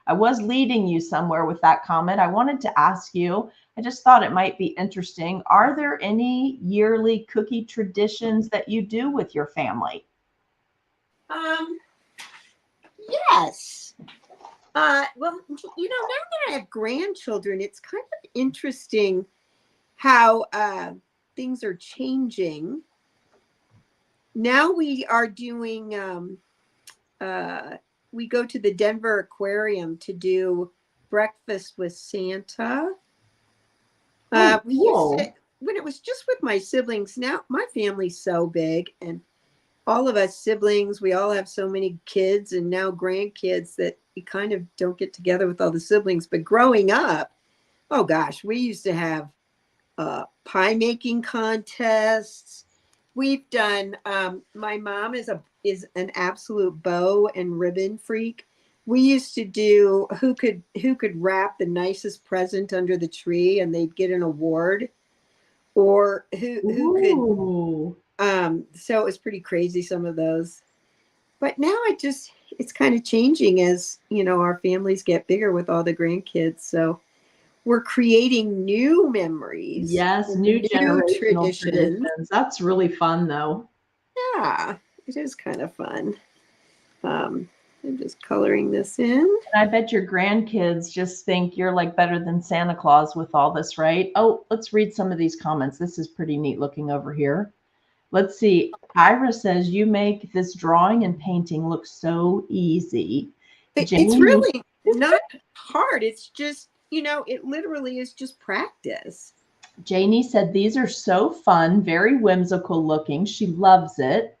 I was leading you somewhere with that comment. I wanted to ask you, I just thought it might be interesting. Are there any yearly cookie traditions that you do with your family?
Yes. Well, you know, now that I have grandchildren, it's kind of interesting how things are changing. Now we are doing, we go to the Denver Aquarium to do breakfast with Santa. We used to, when it was just with my siblings. Now my family's so big, and all of us siblings, we all have so many kids and now grandkids that we kind of don't get together with all the siblings. But growing up, oh gosh, we used to have pie making contests. We've done, my mom is an absolute bow and ribbon freak. We used to do who could wrap the nicest present under the tree, and they'd get an award, or who could. So it was pretty crazy, some of those. But now it's kind of changing as, you know, our families get bigger with all the grandkids. So we're creating new memories.
Yes, new generational traditions. That's really fun, though.
Yeah, it is kind of fun. I'm just coloring this in.
And I bet your grandkids just think you're like better than Santa Claus with all this, right? Oh, let's read some of these comments. This is pretty neat looking over here. Let's see. Ira says, you make this drawing and painting look so easy.
It's really not hard. It's just, you know, it literally is just practice.
Janie said, these are so fun, very whimsical looking. She loves it.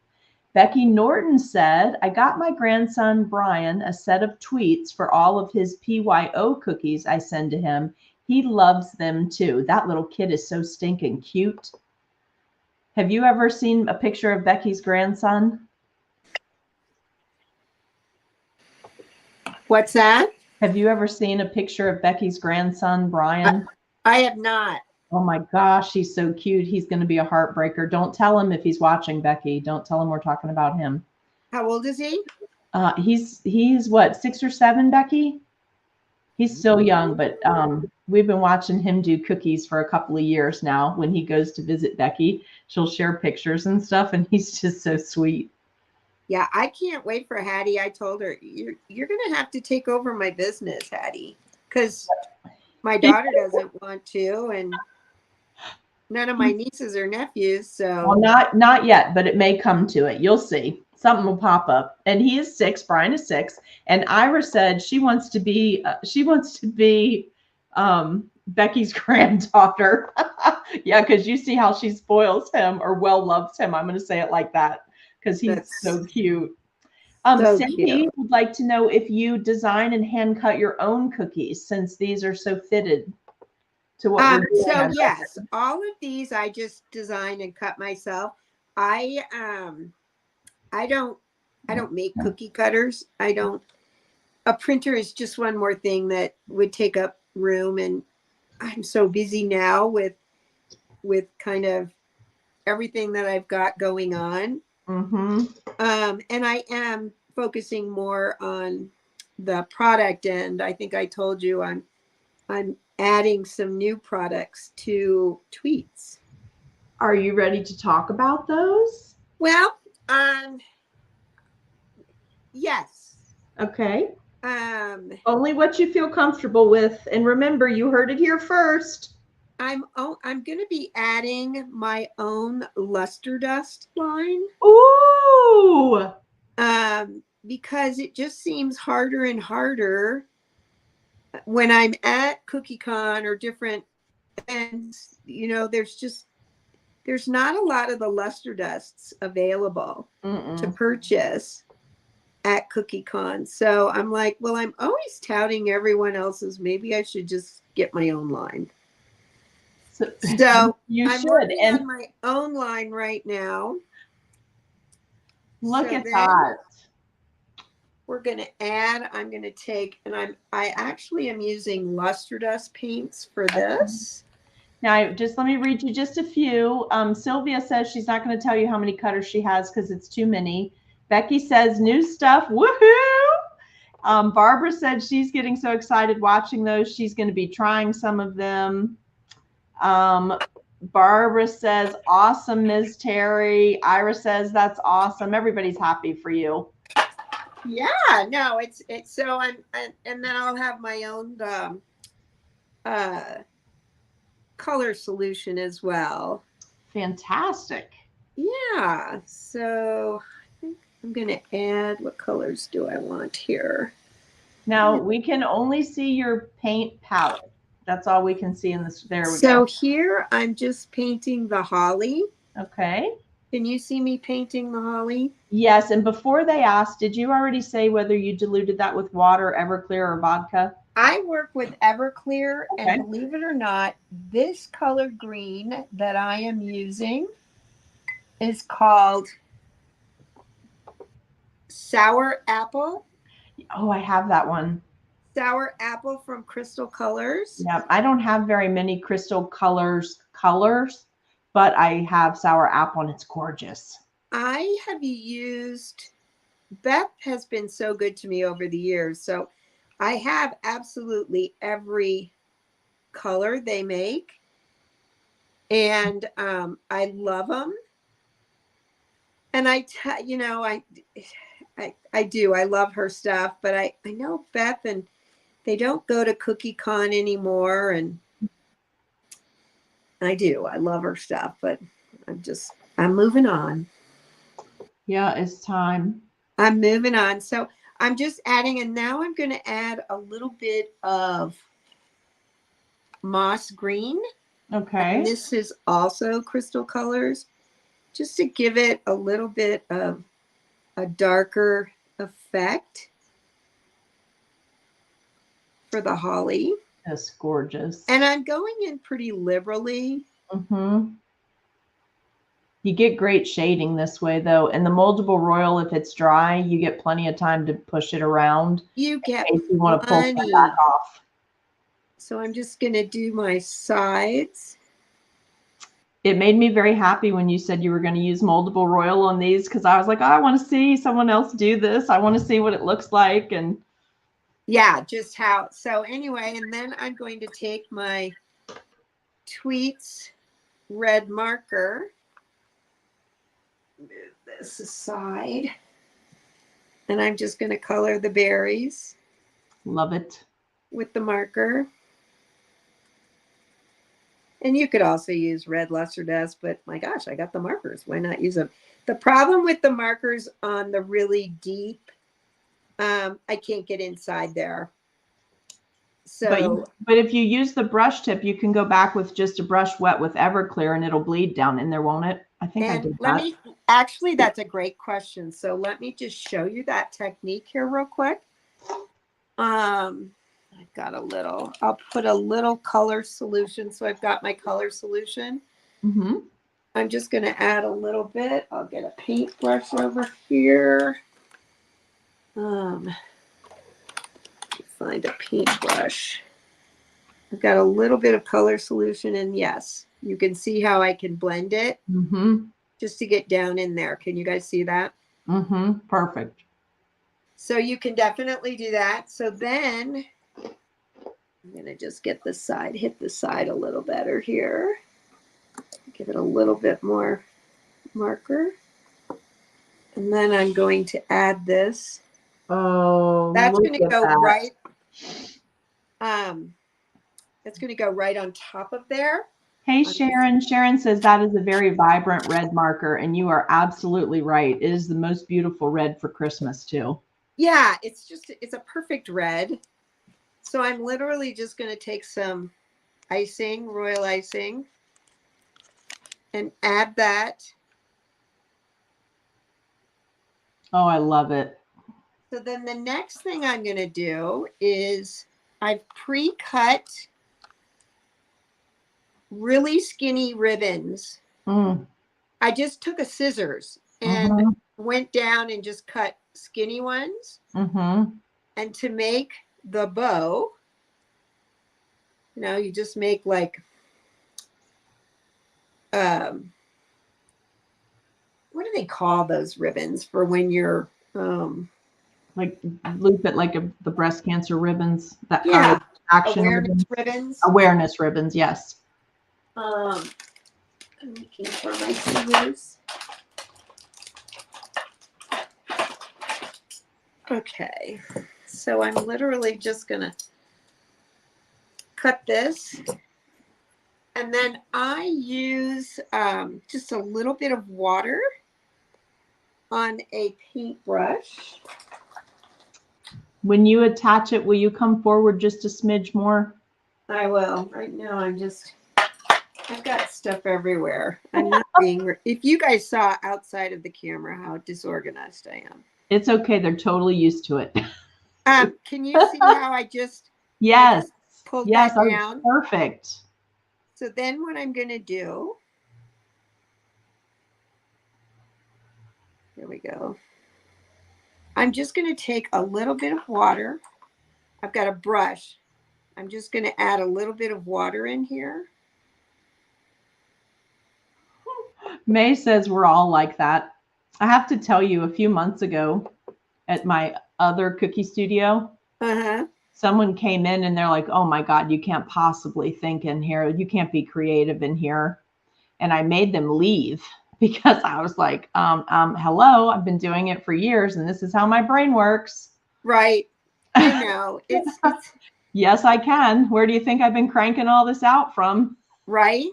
Becky Norton said, I got my grandson Brian a set of tweets for all of his PYO cookies I send to him. He loves them too. That little kid is so stinking cute. Have you ever seen a picture of Becky's grandson?
What's that?
Have you ever seen a picture of Becky's grandson, Brian?
I have not.
Oh my gosh, he's so cute. He's going to be a heartbreaker. Don't tell him if he's watching, Becky. Don't tell him we're talking about him.
How old is he?
He's what, 6 or 7, Becky? He's still young, but we've been watching him do cookies for a couple of years now. When he goes to visit Becky, she'll share pictures and stuff, and he's just so sweet.
Yeah, I can't wait for Hattie. I told her, you're going to have to take over my business, Hattie, because my daughter doesn't want to, and none of my nieces or nephews. So
well, not yet, but it may come to it. You'll see. Something will pop up. And he is 6. Brian is 6. And Ira said she wants to be Becky's granddaughter. Yeah, because you see how she spoils him, or well loves him. I'm going to say it like that because he's so cute. Cindy would like to know if you design and hand cut your own cookies, since these are so fitted to what we're doing.
So yes, all of these I just design and cut myself. I don't make cookie cutters. A printer is just one more thing that would take up room, and I'm so busy now with kind of everything that I've got going on. And I am focusing more on the product end. I think I told you I'm adding some new products to tweets.
Are you ready to talk about those?
Well, yes.
Okay. Only what you feel comfortable with, and remember, you heard it here first.
I'm going to be adding my own luster dust line.
Ooh.
Because it just seems harder and harder when I'm at CookieCon or different events. You know, there's not a lot of the luster dusts available to purchase at CookieCon. So I'm like, well, I'm always touting everyone else's. Maybe I should just get my own line. So
you
I'm
should.
working
And
on my own line right now.
look
So
at
then
that.
we're going to add, I'm going to take, and I actually am using luster dust paints for this.
Now, just let me read you just a few. Sylvia says she's not going to tell you how many cutters she has because it's too many. Becky says new stuff. Woohoo! Barbara said she's getting so excited watching those. She's going to be trying some of them. Barbara says, awesome, Ms. Terry. Ira says, that's awesome. Everybody's happy for you.
Yeah, no, it's so and then I'll have my own color solution as well.
Fantastic.
Yeah, so I think I'm going to add, what colors do I want here?
Now we can only see your paint palette. That's all we can see in this. There we go.
So here I'm just painting the holly.
Okay.
Can you see me painting the holly?
Yes, and before they asked, did you already say whether you diluted that with water, Everclear, or vodka?
I work with Everclear,
Okay.
and believe it or not, this color green that I am using is called Sour Apple.
Oh, I have that one.
Sour Apple from Crystal Colors.
Yeah, I don't have very many Crystal colors, but I have Sour Apple and it's gorgeous.
I have used, Beth has been so good to me over the years. So I have absolutely every color they make. And I love them. And I do. I love her stuff. But I know Beth, and they don't go to Cookie Con anymore. And I do. I love her stuff. But I'm moving on.
Yeah, it's time.
I'm moving on. So I'm just adding, and now I'm going to add a little bit of moss green.
Okay.
And this is also Crystal Colors, just to give it a little bit of a darker effect for the holly.
That's gorgeous.
And I'm going in pretty liberally.
Mm-hmm. You get great shading this way, though. And the moldable royal, if it's dry, you get plenty of time to push it around.
You get
in case you want to pull some back off.
So I'm just going to do my sides.
It made me very happy when you said you were going to use moldable royal on these, because I was like, oh, I want to see someone else do this. I want to see what it looks like. And
yeah, just how. So anyway, and then I'm going to take my Tweets red marker, move this aside, and I'm just going to color the berries.
Love it.
With the marker. And you could also use red luster dust, but my gosh, I got the markers. Why not use them? The problem with the markers on the really deep, I can't get inside there. So,
but if you use the brush tip, you can go back with just a brush wet with Everclear and it'll bleed down in there, won't it? I think I did that.
Actually, that's a great question. So let me just show you that technique here real quick. I've got I'll put a little color solution. So I've got my color solution.
Mm-hmm.
I'm just going to add a little bit. I'll get a paintbrush over here. Find a paintbrush. I've got a little bit of color solution, and yes, you can see how I can blend it just to get down in there. Can you guys see that?
Mm-hmm. Perfect.
So you can definitely do that. So then I'm going to just get the side, hit the side a little better here. Give it a little bit more marker. And then I'm going to add this.
Oh,
that's going to go right. That's going to go right on top of there.
Hey, Sharon. Sharon says that is a very vibrant red marker, and you are absolutely right. It is the most beautiful red for Christmas, too.
Yeah, it's a perfect red. So I'm literally just going to take some icing, royal icing, and add that.
Oh, I love it.
So then the next thing I'm going to do is I've pre-cut really skinny ribbons. I just took a scissors and went down and just cut skinny ones. And to make the bow, you know, you just make like, what do they call those ribbons for when you're,
like loop it like the breast cancer ribbons that
yeah,
action
awareness ribbons.
Awareness ribbons, yes.
I'm looking for my scissors. Okay, so I'm literally just gonna cut this, and then I use just a little bit of water on a paintbrush.
When you attach it, will you come forward just a smidge more?
I will. Right now, I've got stuff everywhere. I'm not being, if you guys saw outside of the camera how disorganized I am.
It's okay. They're totally used to it.
Can you see how I just,
yes.
Pulled that down?
Perfect.
So then what I'm going to do, here we go. I'm just going to take a little bit of water. I've got a brush. I'm just going to add a little bit of water in here.
May says we're all like that. I have to tell you, a few months ago at my other cookie studio, someone came in and they're like, oh my God, you can't possibly think in here. You can't be creative in here. And I made them leave because I was like, hello, I've been doing it for years and this is how my brain works.
Right. I know. It's
yes, I can. Where do you think I've been cranking all this out from?
Right.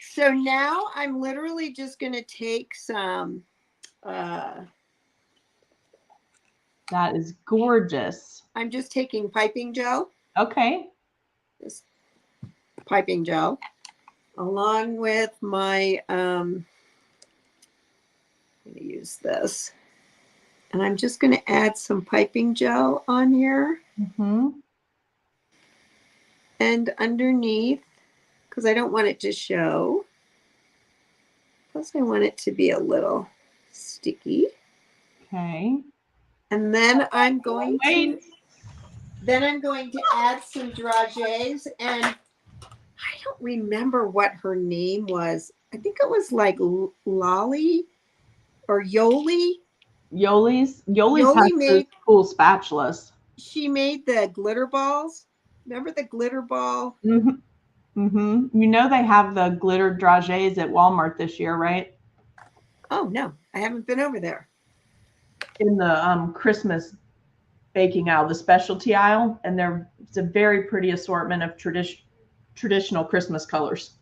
So now I'm literally just going to take some.
That is gorgeous.
I'm just taking piping gel.
Okay.
This piping gel along with my, I'm going to use this. And I'm just going to add some piping gel on here. And underneath, because I don't want it to show. Plus I want it to be a little sticky.
Okay.
And then I'm going to add some dragees, and I don't remember what her name was. I think it was like Lolly or Yoli.
Yoli's has those cool spatulas.
She made the glitter balls. Remember the glitter ball?
You know they have the glitter dragees at Walmart this year, right?
Oh no, I haven't been over there.
In the Christmas baking aisle, the specialty aisle, and it's a very pretty assortment of traditional Christmas colors.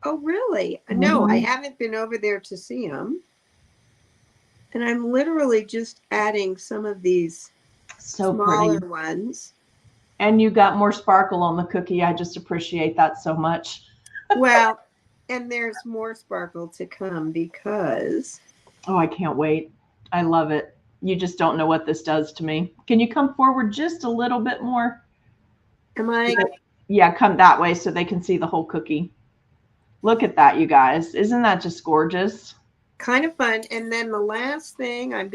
Oh really? No, I haven't been over there to see them. And I'm literally just adding some of these smaller ones.
And you got more sparkle on the cookie. I just appreciate that so much.
Well, and there's more sparkle to come because.
Oh, I can't wait. I love it. You just don't know what this does to me. Can you come forward just a little bit more?
Am I?
Yeah, come that way so they can see the whole cookie. Look at that, you guys. Isn't that just gorgeous?
Kind of fun. And then the last thing a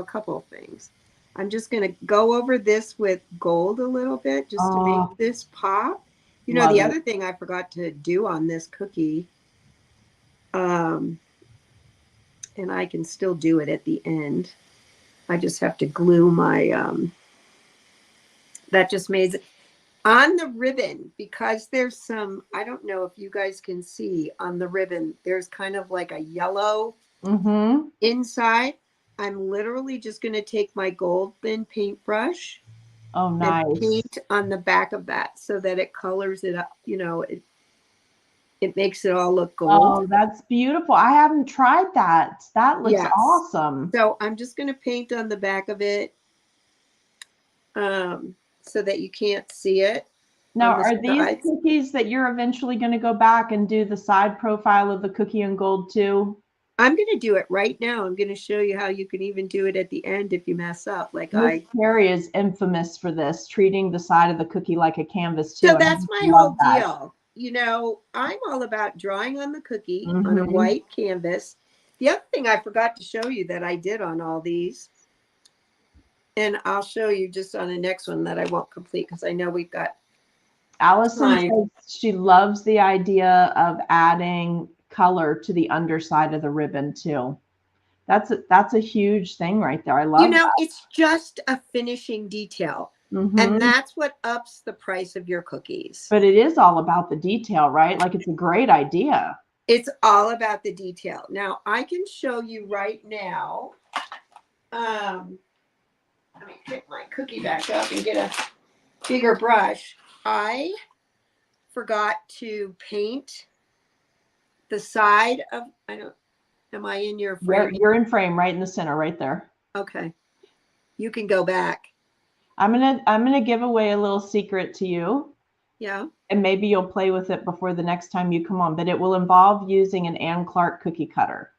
couple of things. I'm just going to go over this with gold a little bit just to make this pop. You know, the other thing I forgot to do on this cookie, and I can still do it at the end. I just have to glue my, that just made it. On the ribbon, because there's some, I don't know if you guys can see on the ribbon, there's kind of like a yellow inside. I'm literally just going to take my gold thin paintbrush and paint on the back of that so that it colors it up, you know, it makes it all look gold.
Oh, that's beautiful. I haven't tried that. That looks awesome.
So I'm just going to paint on the back of it so that you can't see it.
Now, are these cookies that you're eventually going to go back and do the side profile of the cookie in gold too?
I'm going to do it right now. I'm going to show you how you can even do it at the end if you mess up. Like
Teri is infamous for this, treating the side of the cookie like a canvas too.
So that's my whole deal. you know, I'm all about drawing on the cookie on a
Mm-hmm.
white canvas. The other thing I forgot to show you that I did on all these, and I'll show you just on the next one that I won't complete because I know we've got
Allison
time.
says she loves the idea of adding color to the underside of the ribbon too. That's a huge thing right there. I love
You know, it's just a finishing detail.
Mm-hmm.
And that's what ups the price of your cookies.
But it is all about the detail, right? Like it's a great idea.
It's all about the detail. Now, I can show you right now. Let me pick my cookie back up and get a bigger brush. I forgot to paint the side of, am I in your frame?
You're in frame right in the center, right there.
Okay. You can go back.
I'm gonna give away a little secret to you.
Yeah.
And maybe you'll play with it before the next time you come on, but it will involve using an Ann Clark cookie cutter.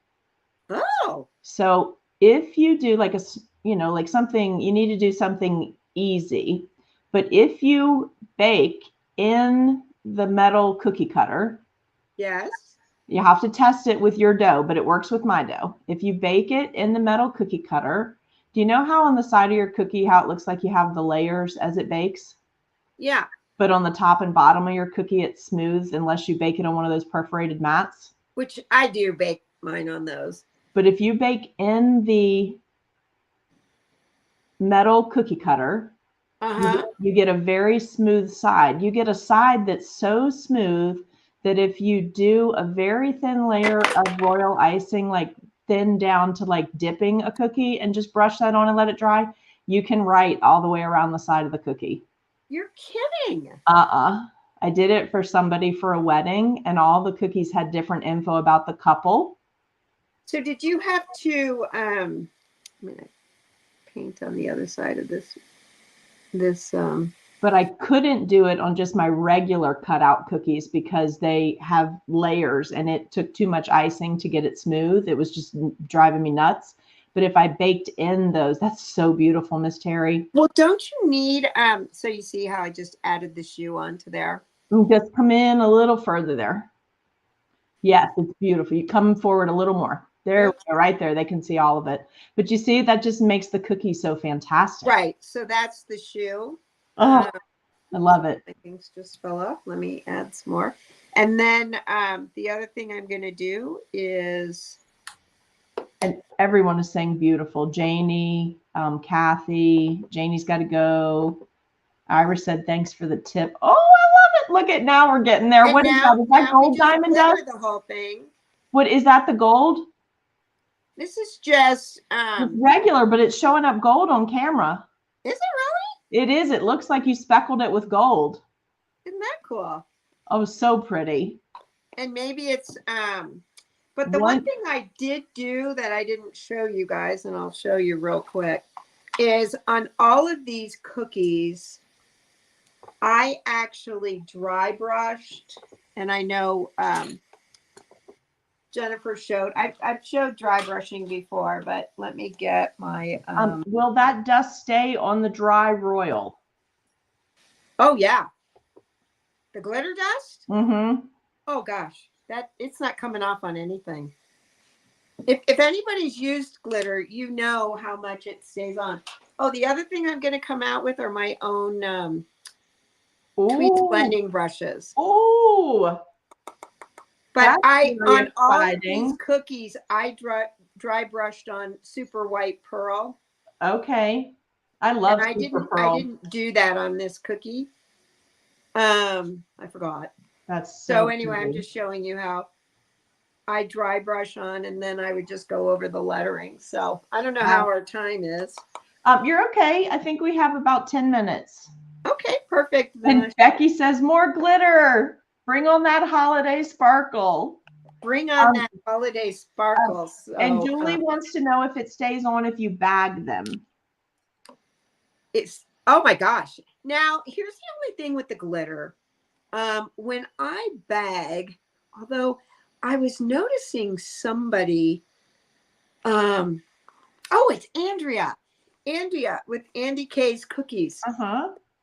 Oh.
So if you do like like something, you need to do something easy, but if you bake in the metal cookie cutter,
yes,
you have to test it with your dough, but it works with my dough. If you bake it in the metal cookie cutter, do you know how on the side of your cookie, how it looks like you have the layers as it bakes?
Yeah.
But on the top and bottom of your cookie, it's smooth unless you bake it on one of those perforated mats.
Which I do bake mine on those.
But if you bake in the metal cookie cutter, you get a very smooth side. You get a side that's so smooth that if you do a very thin layer of royal icing, like thin down to like dipping a cookie and just brush that on and let it dry, you can write all the way around the side of the cookie.
You're kidding.
I did it for somebody for a wedding, and all the cookies had different info about the couple.
So did you have to I'm gonna paint on the other side of this
but I couldn't do it on just my regular cutout cookies because they have layers and it took too much icing to get it smooth. It was just driving me nuts. But if I baked in those, that's so beautiful, Miss Teri.
Well, don't you need so you see how I just added the shoe onto there?
Just come in a little further there. Yes, it's beautiful. You come forward a little more. There, right there. They can see all of it. But you see, that just makes the cookie so fantastic.
Right. So that's the shoe.
Oh, I love it.
My things just fell off. Let me add some more. And then the other thing I'm going to do is.
And everyone is saying beautiful. Janie, Kathy, Janie's got to go. Iris said, thanks for the tip. Oh, I love it. Look at, now we're getting there. What is that? Is that gold diamond dust?
The whole thing.
What is that, the gold?
This is just
it's regular, but it's showing up gold on camera.
Is it really?
It is. It looks like you speckled it with gold.
Isn't that cool?
Oh, so pretty.
And maybe it's but the one thing I did do that I didn't show you guys, and I'll show you real quick, is on all of these cookies, I actually dry brushed, and I know Jennifer showed, I've showed dry brushing before, but let me get my
will that dust stay on the dry royal?
Oh yeah, the glitter dust.
Mm-hmm.
Oh gosh, that it's not coming off on anything. If anybody's used glitter, you know how much it stays on. Oh, the other thing I'm going to come out with are my own tweed blending brushes.
Oh,
but on all of these cookies, I dry brushed on super white pearl.
Okay, I love
and
super pearl.
I didn't do that on this cookie. I forgot.
That's
so anyway, I'm just showing you how I dry brush on, and then I would just go over the lettering. So I don't know how our time is.
You're okay. I think we have about 10 minutes.
Okay, perfect.
And Becky says more glitter. Bring on that holiday sparkle.
Bring on that holiday sparkle. So,
and Julie wants to know if it stays on if you bag them.
It's, oh my gosh. Now, here's the only thing with the glitter. When I bag, although I was noticing somebody, oh, it's Andrea with Andy K's cookies.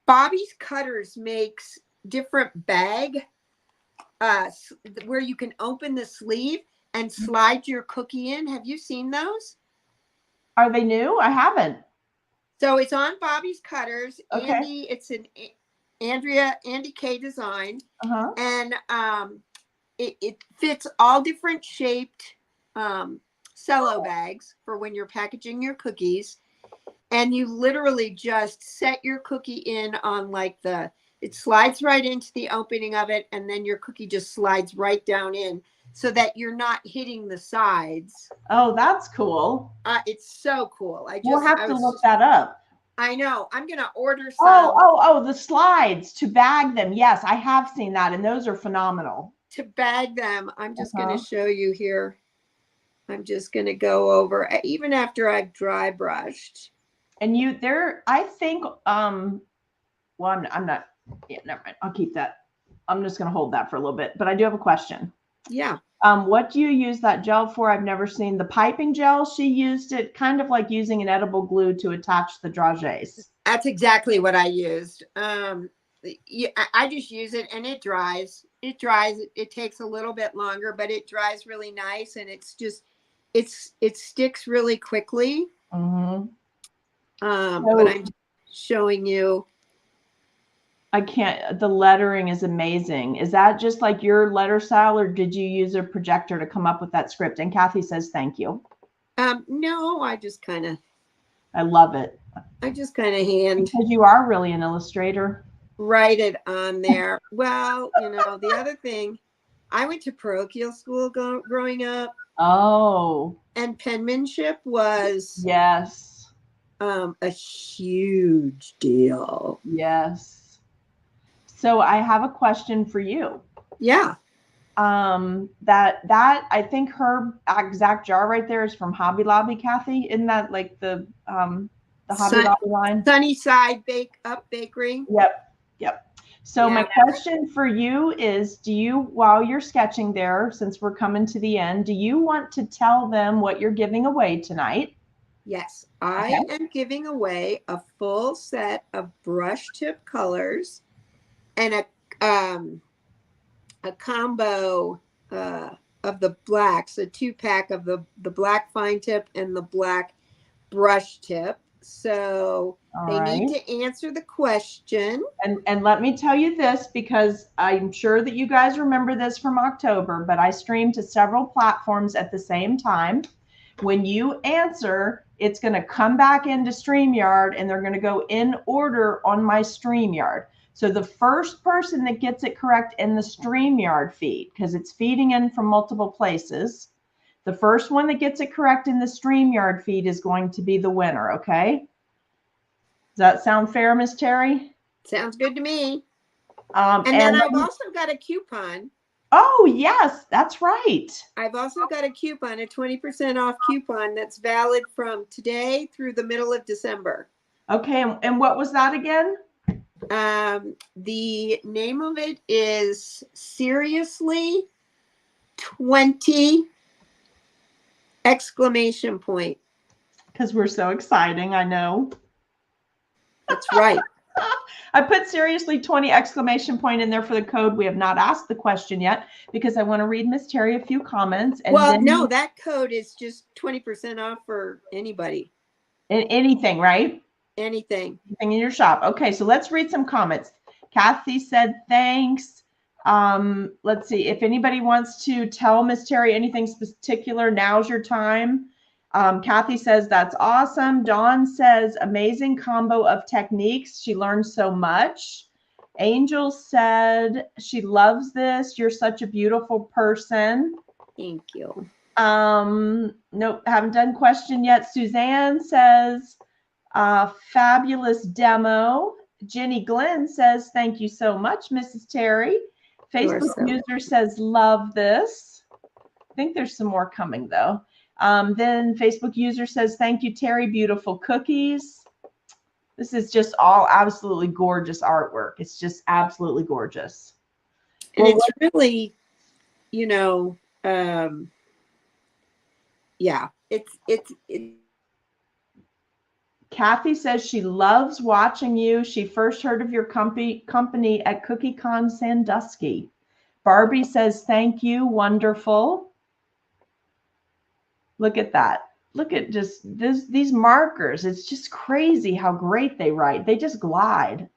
Bobby's Cutters makes different bag where you can open the sleeve and slide your cookie in. Have you seen those?
Are they new? I haven't.
So it's on Bobby's Cutters.
Okay.
Andy, it's an Andy K design. And it fits all different shaped cello bags for when you're packaging your cookies. And you literally just set your cookie in on like it slides right into the opening of it. And then your cookie just slides right down in so that you're not hitting the sides.
Oh, that's cool.
It's so cool.
We'll have to look that up.
I know. I'm going to order some.
Oh, the slides to bag them. Yes, I have seen that. And those are phenomenal.
To bag them, I'm just going to show you here. I'm just going to go over, even after I've dry brushed.
And I think, well, I'm not, yeah, never mind. I'll keep that. I'm just going to hold that for a little bit, but I do have a question.
Yeah.
What do you use that gel for? I've never seen the piping gel. She used it kind of like using an edible glue to attach the dragees.
That's exactly what I used. I just use it and it dries. It dries. It takes a little bit longer, but it dries really nice. And it's just, it sticks really quickly. But I'm showing you.
I can't, the lettering is amazing. Is that just like your letter style, or did you use a projector to come up with that script? And Kathy says, thank you.
No, I just kind of.
I love it.
I just kind of hand.
Because you are really an illustrator.
Write it on there. Well, the other thing, I went to parochial school growing up.
Oh.
And penmanship was.
Yes.
A huge deal.
Yes. So I have a question for you.
Yeah.
That I think her exact jar right there is from Hobby Lobby, Kathy. Isn't that like the Hobby Lobby line?
Sunnyside Bakery.
Yep. So my question for you is, while you're sketching there, since we're coming to the end, do you want to tell them what you're giving away tonight?
Yes, I am giving away a full set of brush tip colors and a combo of the blacks, a 2-pack of the black fine tip and the black brush tip. So they need to answer the question.
And let me tell you this, because I'm sure that you guys remember this from October, but I streamed to several platforms at the same time. When you answer, it's going to come back into StreamYard and they're going to go in order on my StreamYard. So the first person that gets it correct in the StreamYard feed, because it's feeding in from multiple places, the first one that gets it correct in the StreamYard feed is going to be the winner, okay? Does that sound fair, Miss Teri?
Sounds good to me. And then I've also got a coupon.
Oh, yes, that's right.
I've also got a coupon, a 20% off coupon that's valid from today through the middle of December.
Okay, and what was that again?
The name of it is Seriously 20 exclamation point.
Because we're so exciting, I know.
That's right.
I put seriously 20 exclamation point in there for the code. We have not asked the question yet because I want to read Miss Teri a few comments. And
well, no, that code is just 20% off for anybody.
Anything, right?
Anything
in your shop. Okay, so let's read some comments. Kathy said, thanks. Let's see. If anybody wants to tell Miss Teri anything particular, now's your time. Kathy says, that's awesome. Dawn says, amazing combo of techniques. She learned so much. Angel said, she loves this. You're such a beautiful person.
Thank you.
Nope, haven't done question yet. Suzanne says, fabulous demo. Jenny Glenn says, thank you so much, Mrs. Teri. Facebook user says, love this. I think there's some more coming though. Then Facebook user says, thank you, Teri, beautiful cookies. This is just all absolutely gorgeous artwork. It's just absolutely gorgeous.
And it's really, yeah, it's
Kathy says she loves watching you. She first heard of your company at CookieCon Sandusky. Barbie says, thank you. Wonderful. Look at that. Look at just these markers. It's just crazy how great they write. They just glide.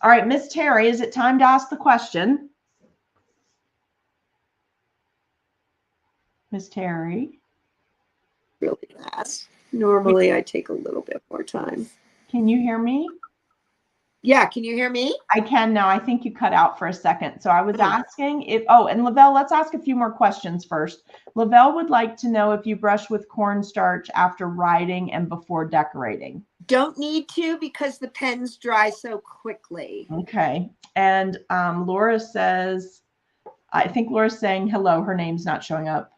All right, Miss Teri, is it time to ask the question? Miss Teri?
Really fast. Normally I take a little bit more time.
Can you hear me?
Yeah, can you hear me?
I can now. I think you cut out for a second. So I was asking if, and Lavelle, let's ask a few more questions first. Lavelle would like to know if you brush with cornstarch after writing and before decorating.
Don't need to because the pens dry so quickly.
Okay. And Laura says, I think Laura's saying hello. Her name's not showing up.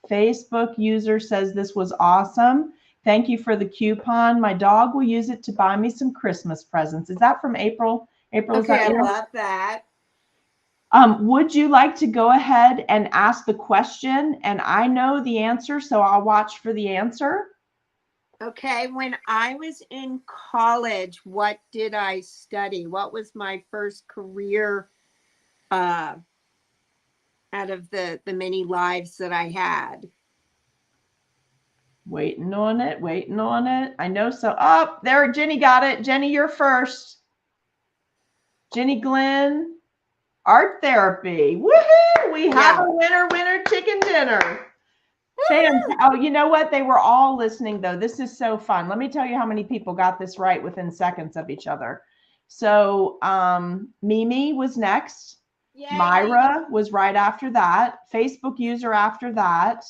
Facebook user says this was awesome. Thank you for the coupon. My dog will use it to buy me some Christmas presents. Is that from April? April,
okay, I love that.
Would you like to go ahead and ask the question? And I know the answer, so I'll watch for the answer.
Okay, when I was in college, what did I study? What was my first career out of the many lives that I had?
Waiting on it, waiting on it. I know so. Oh, there, Jenny got it. Jenny, you're first. Jenny Glenn, art therapy. Woohoo! We have a winner chicken dinner. Oh, you know what? They were all listening, though. This is so fun. Let me tell you how many people got this right within seconds of each other. So Mimi was next. Yay. Myra was right after that. Facebook user after that.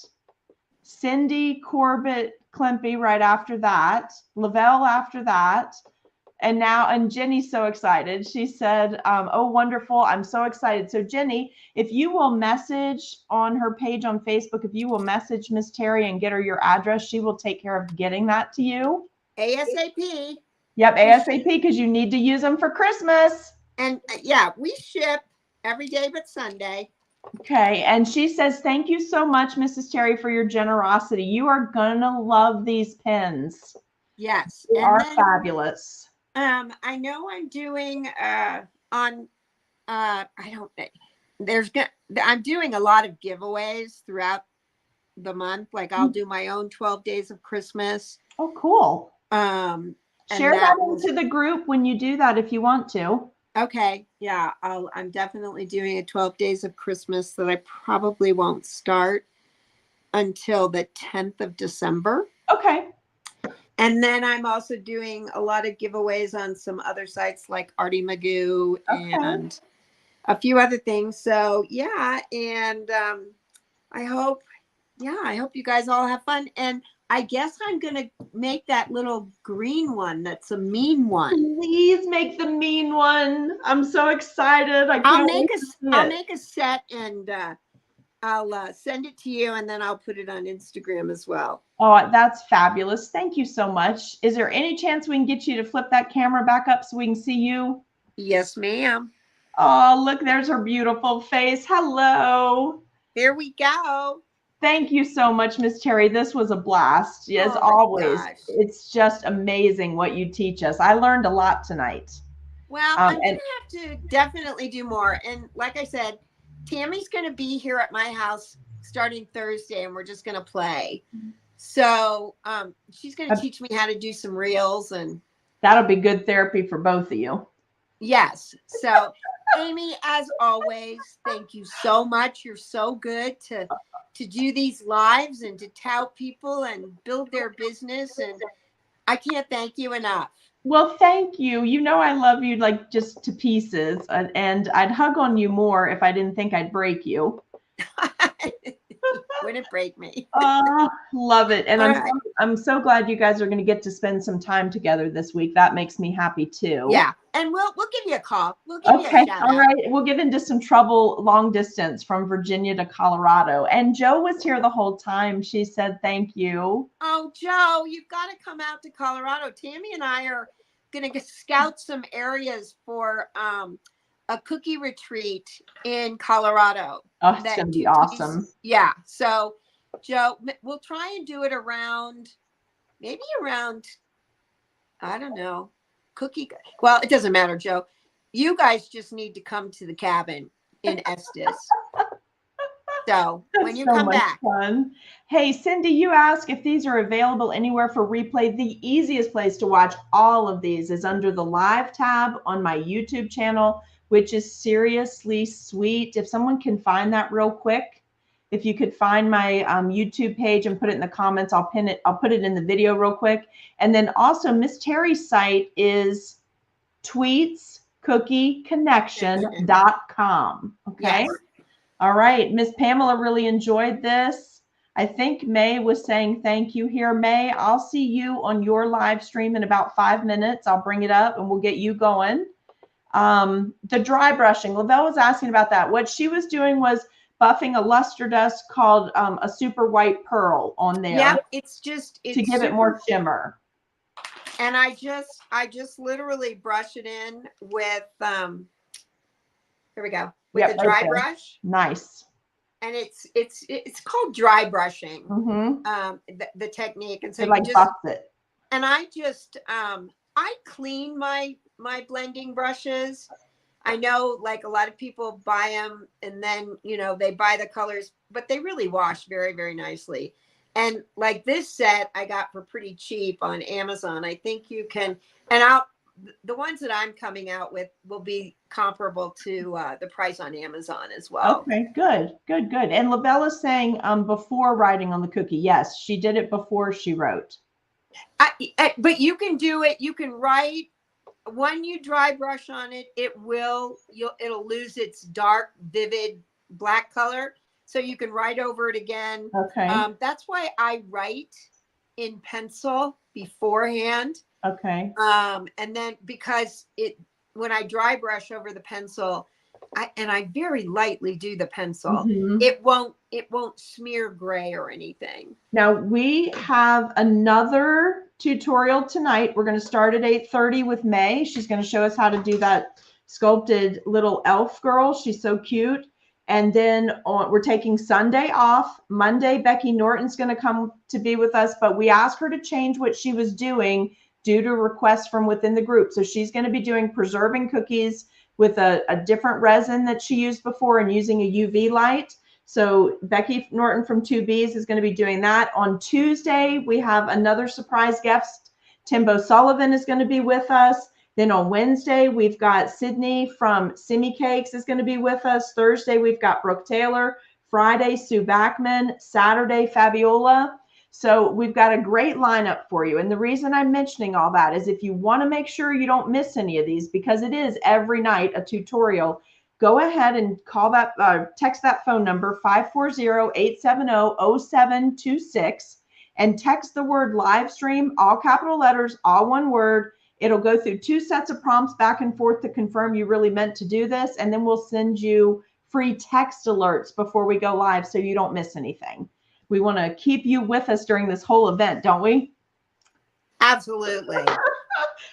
Cindy Corbett Klimpy right after that. Lavelle after that. And Jenny's so excited. She said, oh, wonderful. I'm so excited. So Jenny, if you will message on her page on Facebook, if you will message Miss Teri and get her your address, she will take care of getting that to you.
ASAP.
Yep, ASAP, because you need to use them for Christmas.
And yeah, we ship every day but Sunday.
Okay, and she says, thank you so much, Mrs. Teri, for your generosity. You are gonna love these pins.
Yes.
They are fabulous.
I know I'm doing I'm doing a lot of giveaways throughout the month. Like I'll do my own 12 days of Christmas.
Oh, cool. Share that into the group when you do that if you want to.
Okay. Yeah, I'm definitely doing a 12 days of Christmas that I probably won't start until the 10th of December.
Okay.
And then I'm also doing a lot of giveaways on some other sites like Artie Magoo and a few other things. So yeah, and I hope you guys all have fun. And I guess I'm gonna make that little green one. That's a mean one.
Please make the mean one. I'm so excited.
I'll make a set and I'll send it to you, and then I'll put it on Instagram as well.
Oh, that's fabulous. Thank you so much. Is there any chance we can get you to flip that camera back up so we can see you?
Yes, ma'am.
Oh, look, there's her beautiful face. Hello.
There we go.
Thank you so much, Miss Teri. This was a blast. As always.
Gosh.
It's just amazing what you teach us. I learned a lot tonight.
Well, I'm going to have to definitely do more. And like I said, Tammy's going to be here at my house starting Thursday, and we're just going to play. So she's going to teach me how to do some reels, and
that'll be good therapy for both of you.
Yes. So Amy, as always, thank you so much. You're so good to do these lives and to tout people and build their business. And I can't thank you enough.
Well, thank you. You know, I love you like just to pieces, and I'd hug on you more if I didn't think I'd break you.
Wouldn't break me.
Love it. And I'm so glad you guys are going to get to spend some time together this week. That makes me happy too.
Yeah. And we'll give you a call. We'll give you a shout out.
All right. We'll get into some trouble long distance from Virginia to Colorado. And Joe was here the whole time. She said, thank you.
Oh, Joe, you've got to come out to Colorado. Tammy and I are going to scout some areas for a cookie retreat in Colorado.
Oh, it's going to be awesome.
Yeah. So, Joe, we'll try and do it maybe around, I don't know, well, it doesn't matter, Joe. You guys just need to come to the cabin. in Estes. So when you
so
come
much
back.
fun. Hey, Cindy, you ask if these are available anywhere for replay. The easiest place to watch all of these is under the live tab on my YouTube channel, which is Seriously Sweet. If someone can find that real quick, if you could find my YouTube page and put it in the comments, I'll pin it. I'll put it in the video real quick. And then also Miss Teri's site is tweetscookieconnection.com. Okay.
Yes.
All right. Miss Pamela really enjoyed this. I think May was saying thank you here. May, I'll see you on your live stream in about 5 minutes. I'll bring it up and we'll get you going. The dry brushing, Lavelle was asking about that. What she was doing was buffing a luster dust called a super white pearl on there.
Yeah, it's to
give it more shimmer.
And I just literally brush it in with here we go, with a dry brush.
Nice.
And it's called dry brushing. The technique. And so
it like buffs it.
And I just I clean my blending brushes. I know like a lot of people buy them and then, you know, they buy the colors, but they really wash very, very nicely. And like this set I got for pretty cheap on Amazon. I think you can, and the ones that I'm coming out with will be comparable to the price on Amazon as well.
Okay, good. And Lavelle is saying before writing on the cookie. Yes, she did it before she wrote.
But you can do it. You can write. When you dry brush on it, it'll lose its dark, vivid black color. So you can write over it again.
Okay.
That's why I write in pencil beforehand.
Okay.
And then because when I dry brush over the pencil, I very lightly do the pencil, it won't smear gray or anything.
Now we have another tutorial tonight. We're going to start at 8:30 with May. She's going to show us how to do that sculpted little elf girl. She's so cute. And then we're taking Sunday off. Monday, Becky Norton's going to come to be with us, but we asked her to change what she was doing due to requests from within the group. So she's going to be doing preserving cookies with a different resin that she used before and using a UV light. So Becky Norton from 2Bs is going to be doing that. On Tuesday, we have another surprise guest. Timbo Sullivan is going to be with us. Then on Wednesday, we've got Sydney from Simi Cakes is going to be with us. Thursday, we've got Brooke Taylor. Friday, Sue Backman. Saturday, Fabiola. So we've got a great lineup for you. And the reason I'm mentioning all that is if you want to make sure you don't miss any of these, because it is every night a tutorial, go ahead and call that, text that phone number 540-870-0726 and text the word live stream, all capital letters, all one word. It'll go through 2 sets of prompts back and forth to confirm you really meant to do this. And then we'll send you free text alerts before we go live so you don't miss anything. We want to keep you with us during this whole event, don't we?
Absolutely.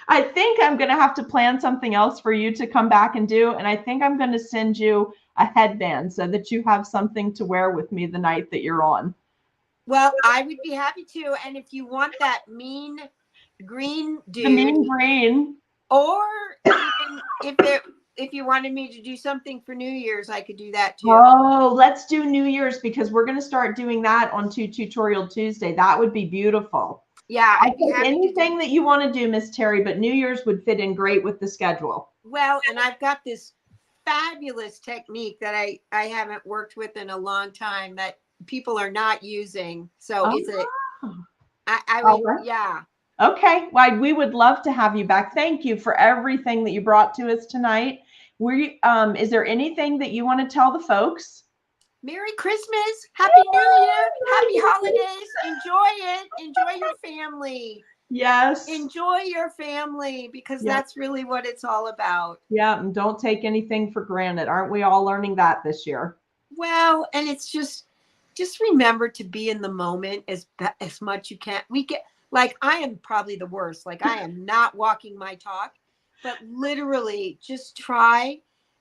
I think I'm going to have to plan something else for you to come back and do. And I think I'm going to send you a headband so that you have something to wear with me the night that you're on.
Well, I would be happy to. And if you want that mean green dude.
The mean green.
Or even if you wanted me to do something for New Year's, I could do that too.
Oh, let's do New Year's because we're going to start doing that on Tutorial Tuesday. That would be beautiful.
Yeah.
I think anything that you want to do, Miss Teri, but New Year's would fit in great with the schedule.
Well, and I've got this fabulous technique that I haven't worked with in a long time that people are not using. So yeah.
Okay. Well, we would love to have you back. Thank you for everything that you brought to us tonight. Is there anything that you want to tell the folks?
Merry Christmas. Happy New Year. Happy holidays. Enjoy it. Enjoy your family.
Yes.
Enjoy your family because that's really what it's all about.
Yeah. And don't take anything for granted. Aren't we all learning that this year?
Well, and it's just remember to be in the moment as much you can. Like I am probably the worst. Like I am not walking my talk, but literally just try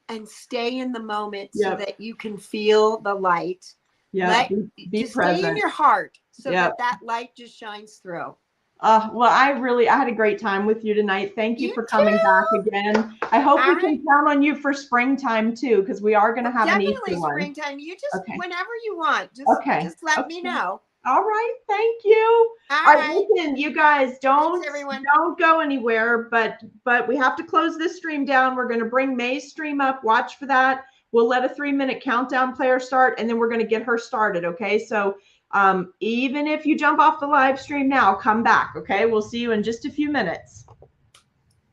and stay in the moment so that you can feel the light.
Yeah. Be
just
present.
stay in your heart so that light just shines through.
Well, I had a great time with you tonight. Thank you for coming back again. I hope we can count on you for springtime too, because we are going to have an Easter one.
Definitely springtime. You just, whenever you want, just let me know.
All right. Thank you. All right. Listen, you guys, don't go anywhere, but we have to close this stream down. We're going to bring May's stream up. Watch for that. We'll let a 3-minute countdown player start, and then we're going to get her started. Okay. So even if you jump off the live stream now, come back. Okay. We'll see you in just a few minutes.